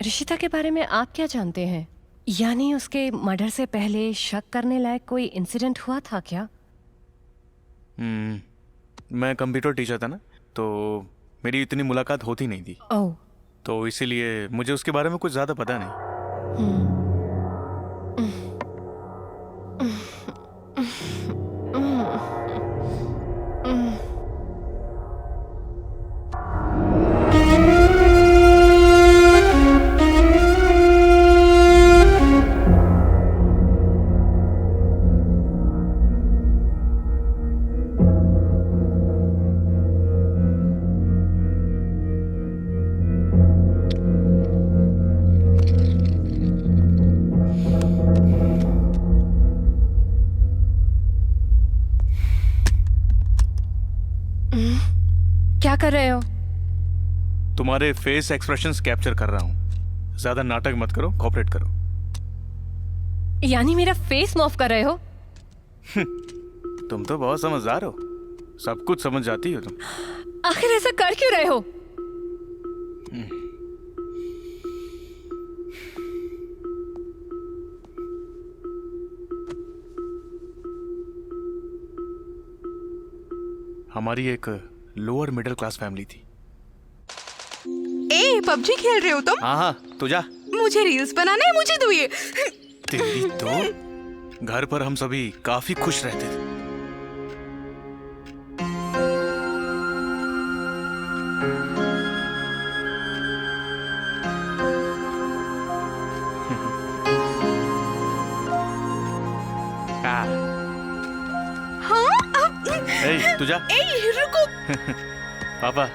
रिशिता के बारे में आप क्या जानते हैं? यानी उसके मर्डर से पहले शक करने लायक कोई इंसिडेंट हुआ था क्या? मैं कंप्यूटर टीचर था ना, तो मेरी इतनी मुलाकात होती नहीं थी। ओह। तो इसीलिए मुझे उसके बारे में कुछ ज़्यादा पता नहीं। क्या कर रहे हो? तुम्हारे फेस एक्सप्रेशंस कैप्चर कर रहा हूँ। ज्यादा नाटक मत करो, कोऑपरेट करो। यानी मेरा फेस मॉफ कर रहे हो? तुम तो बहुत समझदार हो, सब कुछ समझ जाती हो तुम। आखिर ऐसा कर क्यों रहे हो? हमारी एक लोअर मिडिल क्लास फैमिली थी। ए, पबजी खेल रहे हो तुम? हाँ, तू जा। मुझे रील्स बनाना है, मुझे दो ये। तेरी तो घर पर हम सभी काफी खुश रहते थे। तू जा। ए, रुको। पापा,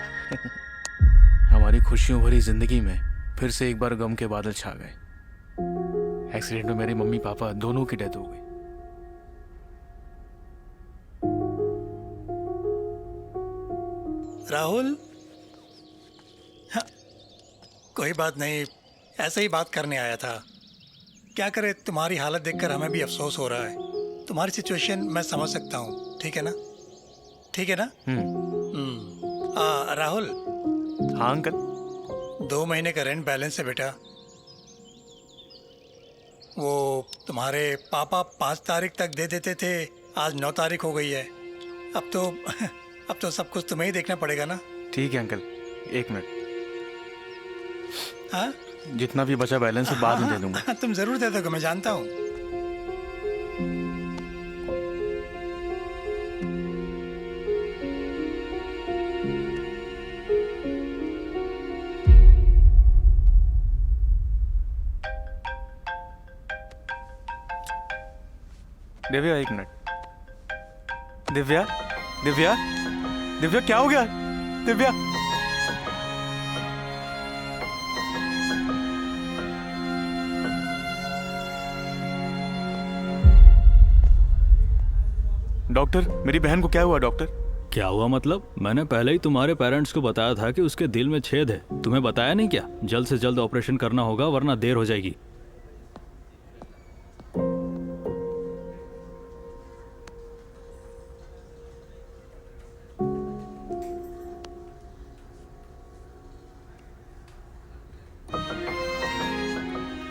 हमारी खुशियों भरी जिंदगी में फिर से एक बार गम के बादल छा गए। एक्सीडेंट में मेरे मम्मी पापा दोनों की डेथ हो गई। राहुल, हाँ, कोई बात नहीं, ऐसे ही बात करने आया था। क्या करे, तुम्हारी हालत देखकर हमें भी अफसोस हो रहा है। तुम्हारी सिचुएशन मैं समझ सकता हूँ, ठीक है ना? ठीक है ना? राहुल। हाँ अंकल। 2 महीने का रेंट बैलेंस है बेटा। वो तुम्हारे पापा 5 तारीख तक दे देते थे, आज 9 तारीख हो गई है। अब तो सब कुछ तुम्हें ही देखना पड़ेगा ना। ठीक है अंकल, 1 मिनट। हाँ, जितना भी बचा बैलेंस है बाद में दे दूंगा। तुम जरूर दे दोगे, मैं जानता हूँ। दिव्या 1 मिनट। दिव्या, दिव्या, दिव्या क्या हो गया? दिव्या, डॉक्टर, मेरी बहन को क्या हुआ डॉक्टर? क्या हुआ मतलब? मैंने पहले ही तुम्हारे पेरेंट्स को बताया था कि उसके दिल में छेद है। तुम्हें बताया नहीं क्या? जल्द से जल्द ऑपरेशन करना होगा वरना देर हो जाएगी।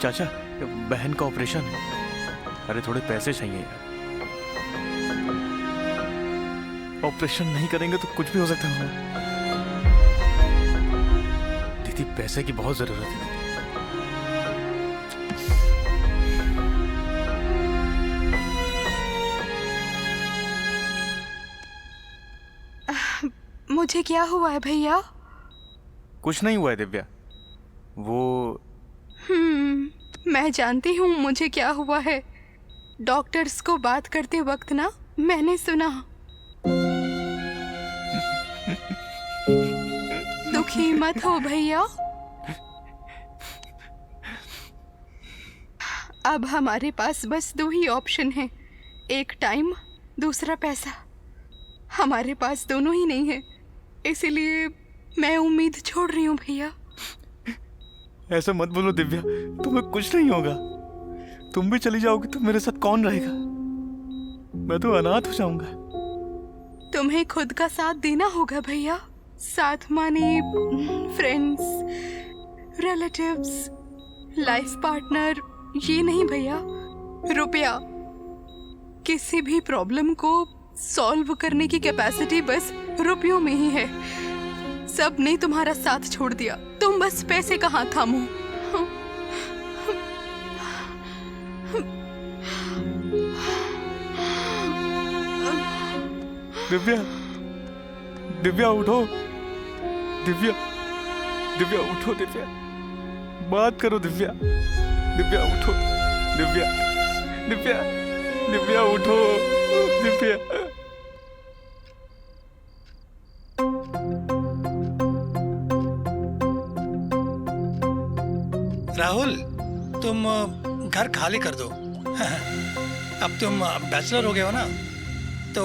चाचा, बहन का ऑपरेशन है। अरे थोड़े पैसे चाहिए यार। ऑपरेशन नहीं करेंगे तो कुछ भी हो सकता है। दीदी, पैसे की बहुत जरूरत है। मुझे क्या हुआ है भैया? कुछ नहीं हुआ है दिव्या। वो मैं जानती हूँ मुझे क्या हुआ है। डॉक्टर्स को बात करते वक्त ना मैंने सुना। दुखी मत हो भैया। अब हमारे पास बस 2 ही ऑप्शन हैं, एक टाइम, दूसरा पैसा। हमारे पास दोनों ही नहीं है, इसलिए मैं उम्मीद छोड़ रही हूँ भैया। ऐसा मत बोलो दिव्या, तुम्हें कुछ नहीं होगा। तुम भी चली जाओगी तो मेरे साथ कौन रहेगा? मैं तो अनाथ हो जाऊंगा। तुम्हें खुद का साथ देना होगा भैया। साथ माने फ्रेंड्स, रिलेटिव्स, लाइफ पार्टनर, ये नहीं भैया, रुपया। किसी भी प्रॉब्लम को सॉल्व करने की कैपेसिटी बस रुपयों में ही है। सब ने तुम्हारा साथ छोड़ दिया, तुम बस पैसे का हाथ थामो। दिव्या, दिव्या उठो। दिव्या, दिव्या उठो। दिव्या, बात करो। दिव्या, दिव्या उठो। दिव्या, दिव्या, दिव्या उठो। दिव्या, राहुल, तुम घर खाली कर दो। अब तुम बैचलर हो गए हो ना, तो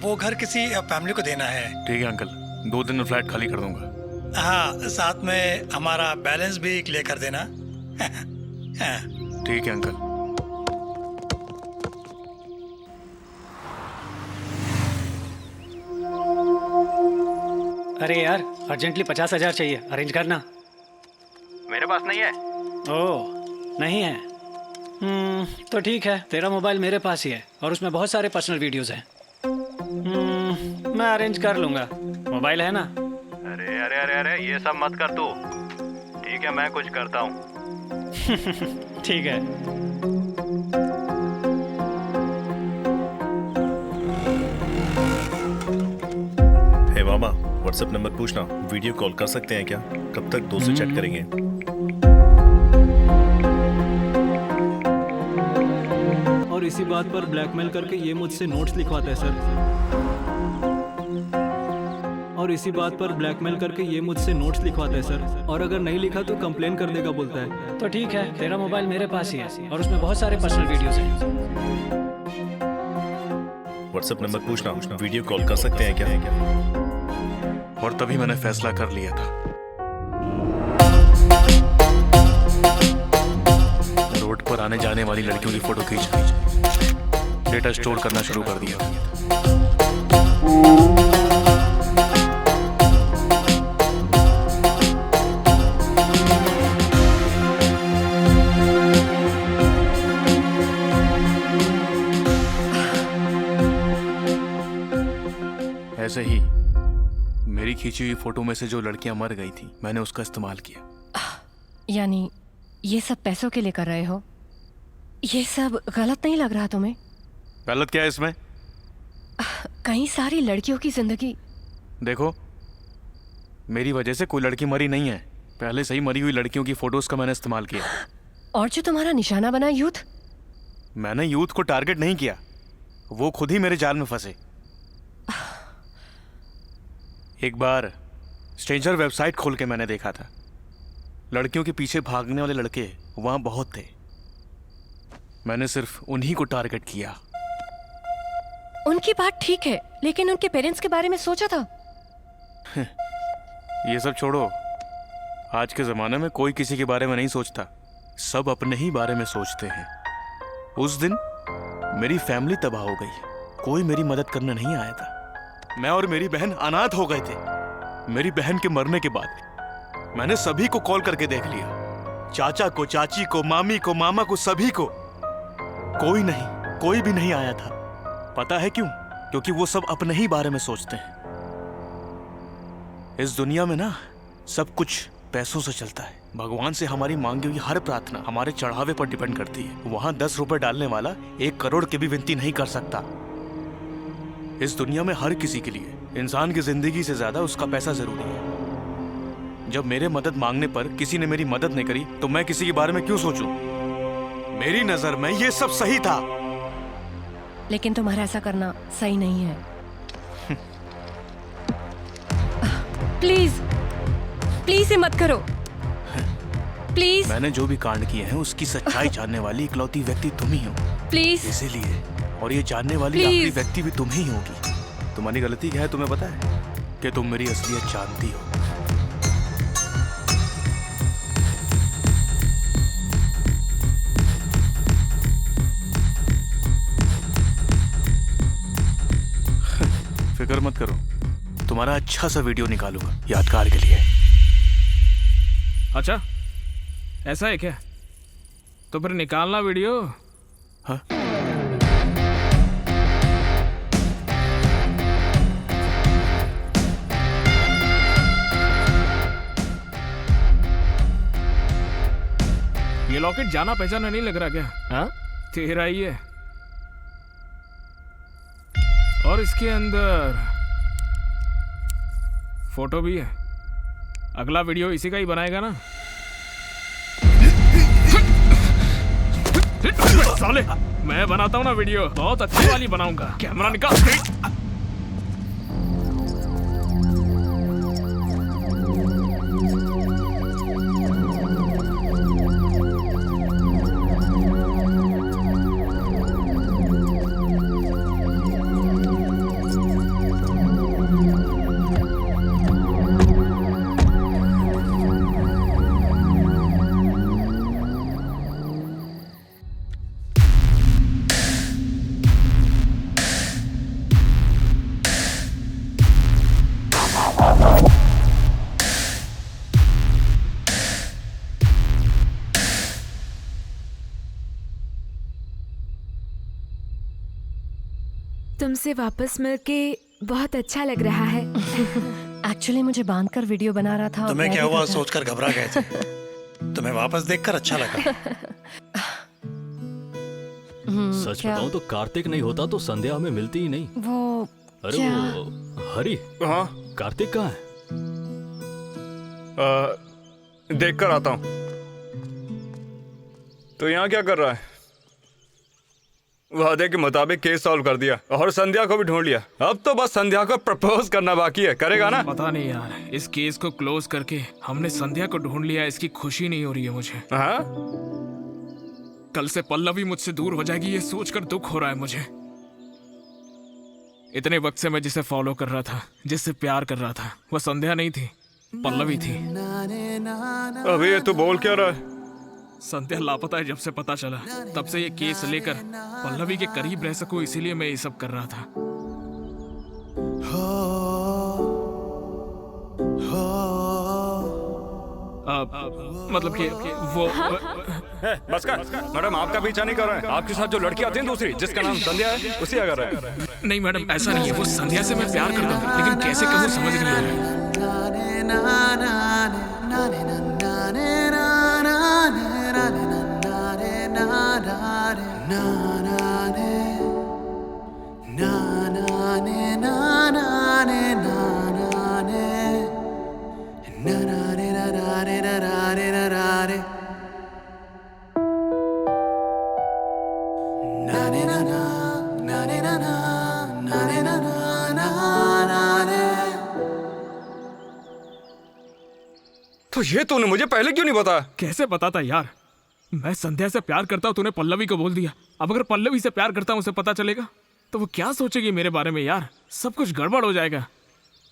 वो घर किसी फैमिली को देना है। ठीक है अंकल, 2 दिन में फ्लैट खाली कर दूंगा। हाँ, साथ में हमारा बैलेंस भी क्लियर कर देना। ठीक है अंकल। अरे यार, अर्जेंटली 50,000 चाहिए, अरेंज करना। मेरे पास नहीं है। ओह, नहीं है। तो ठीक है, तेरा मोबाइल मेरे पास ही है और उसमें बहुत सारे पर्सनल वीडियोस हैं। मैं अरेंज कर लूँगा, मोबाइल है ना? अरे अरे अरे अरे, ये सब मत कर तू। ठीक है, मैं कुछ करता हूँ। ठीक है। हे मामा, व्हाट्सएप नंबर पूछना, वीडियो कॉल कर सकते हैं क्या? कब तक 2 से चैट करेंगे? और इसी बात पर ब्लैकमेल करके ये मुझसे नोट्स लिखवाता है सर। और इसी बात पर ब्लैकमेल करके ये मुझसे नोट्स लिखवाता है सर, और अगर नहीं लिखा तो कंप्लेन कर देगा बोलता है। तो ठीक है, तेरा मोबाइल मेरे पास ही है और उसमें बहुत सारे पर्सनल वीडियोस हैं। व्हाट्सएप नंबर पूछना, वीडियो कॉल कर सकते हैं क्या? और तभी मैंने फैसला कर लिया था, रोड पर आने जाने वाली लड़कियों की फोटो खींच डेटा स्टोर करना शुरू कर दिया। ऐसे ही मेरी खींची हुई फोटो में से जो लड़कियां मर गई थी, मैंने उसका इस्तेमाल किया। यानी ये सब पैसों के लिए कर रहे हो? ये सब गलत नहीं लग रहा तुम्हें? गलत क्या है इसमें? कई सारी लड़कियों की जिंदगी। देखो, मेरी वजह से कोई लड़की मरी नहीं है, पहले से ही मरी हुई लड़कियों की फोटोज का मैंने इस्तेमाल किया। और जो तुम्हारा निशाना बना यूथ? मैंने यूथ को टारगेट नहीं किया, वो खुद ही मेरे जाल में फंसे। एक बार स्ट्रेंजर वेबसाइट खोल के मैंने देखा था, लड़कियों के पीछे भागने वाले लड़के वहां बहुत थे। मैंने सिर्फ उन्हीं को टारगेट किया। उनकी बात ठीक है, लेकिन उनके पेरेंट्स के बारे में सोचा था? ये सब छोड़ो, आज के जमाने में कोई किसी के बारे में नहीं सोचता, सब अपने ही बारे में सोचते हैं। उस दिन मेरी फैमिली तबाह हो गई, कोई मेरी मदद करने नहीं आया था। मैं और मेरी बहन अनाथ हो गए थे। मेरी बहन के मरने के बाद मैंने सभी को कॉल करके देख लिया, चाचा को, चाची को, मामी को, मामा को, सभी को। कोई भी नहीं आया था। पता है क्यों? क्योंकि वो सब अपने ही बारे में सोचते हैं। इस दुनिया में ना सब कुछ पैसों से चलता है। भगवान से हमारी मांगी हुई हर प्रार्थना हमारे चढ़ावे पर डिपेंड करती है। वहां 10 रुपए डालने वाला 1 करोड़ की भी विनती नहीं कर सकता। इस दुनिया में हर किसी के लिए इंसान की जिंदगी से ज्यादा उसका पैसा जरूरी है। जब मेरे मदद मांगने पर किसी ने मेरी मदद नहीं करी तो मैं किसी के बारे में क्यों सोचूं? मेरी नजर में ये सब सही था। लेकिन तुम्हारा ऐसा करना सही नहीं है। प्लीज प्लीज ये मत करो, प्लीज। मैंने जो भी कांड किए हैं उसकी सच्चाई जानने वाली इकलौती व्यक्ति तुम ही हो, प्लीज। इसीलिए, और ये जानने वाली आखिरी व्यक्ति भी तुम ही होगी। तुम्हारी गलती क्या है तुम्हें पता है? कि तुम मेरी असलियत जानती हो। फिक्र मत करो, तुम्हारा अच्छा सा वीडियो निकालूंगा यादगार के लिए। अच्छा, ऐसा है क्या? तो फिर निकालना वीडियो। हाँ? ये लॉकेट जाना पहचाना नहीं लग रहा क्या? हाँ, तेरा ही है। और इसके अंदर फोटो भी है। अगला वीडियो इसी का ही बनाएगा ना? साले, मैं बनाता हूँ ना वीडियो, बहुत अच्छी वाली बनाऊंगा। कैमरा निकाल। तुमसे वापस मिलके बहुत अच्छा लग रहा है। एक्चुअली मुझे बांधकर वीडियो बना रहा था। तुम्हें क्या हुआ सोचकर घबरा गए थे? तुम्हें वापस देखकर अच्छा लगा। सच बताऊं तो कार्तिक नहीं होता तो संध्या हमें मिलती ही नहीं। वो अरे क्या? वो हरी। हाँ, कार्तिक कहाँ है? देख कर आता हूं। तो यहाँ क्या कर रहा है? वादे के मुताबिक केस सॉल्व कर दिया और संध्या को भी ढूंढ लिया। अब तो बस संध्या को प्रपोज करना बाकी है। करेगा ना? पता नहीं यार, इस केस को क्लोज करके हमने संध्या को ढूंढ लिया, इसकी खुशी नहीं हो रही है मुझे। हाँ? कल से पल्लवी मुझसे दूर हो जाएगी, ये सोचकर दुख हो रहा है मुझे। इतने वक्त से मैं जिसे फॉलो कर रहा था, जिससे प्यार कर रहा था, वो संध्या नहीं थी, पल्लवी थी। अभी ये तू बोल क्या रहा है? संध्या लापता है जब से पता चला, तब से ये केस लेकर पल्लवी के करीब रह सकूं, इसीलिए मैं ये सब कर रहा था। मतलब कि वो बस कर मैडम, आपका पीछा नहीं कर रहा है। आपके साथ जो लड़की आती है दूसरी, जिसका नाम संध्या है, उसी अगर है। नहीं मैडम, ऐसा नहीं है। वो संध्या से मैं प्यार करता हूँ, लेकिन कैसे कहूँ समझ नहीं आ रहा। तो ये तूने मुझे पहले क्यों नहीं बताया? कैसे बताता यार, मैं संध्या से प्यार करता हूँ, तूने पल्लवी को बोल दिया। अब अगर पल्लवी से प्यार करता हूँ उसे पता चलेगा तो वो क्या सोचेगी मेरे बारे में यार, सब कुछ गड़बड़ हो जाएगा।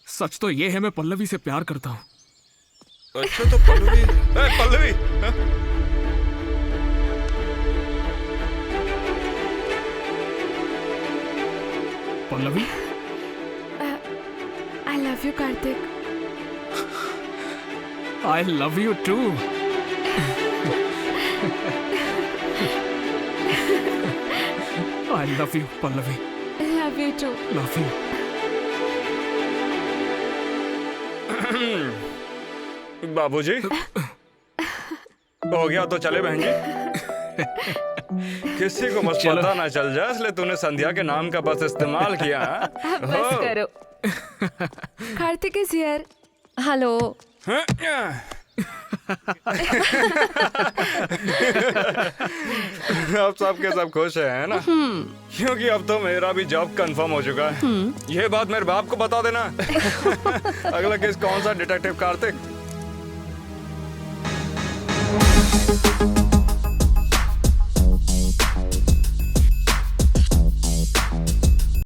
सच तो ये है मैं पल्लवी से प्यार करता हूँ। अच्छा तो Pallavi, Pallavi Pallavi, I love you Kartik. I love you too. I love you, Pallavi. Love you too. Love you. बाबूजी, हो गया तो चले बहन जी। किसी को बस पता ना चल जाए, इसलिए तूने संध्या के नाम का बस इस्तेमाल किया। बस करो। Kartik is here. हेलो। अब सब के सब खुश है ना? क्योंकि अब तो मेरा भी जॉब कंफर्म हो चुका है। ये बात मेरे बाप को बता देना। अगला केस कौन सा? डिटेक्टिव कार्तिक।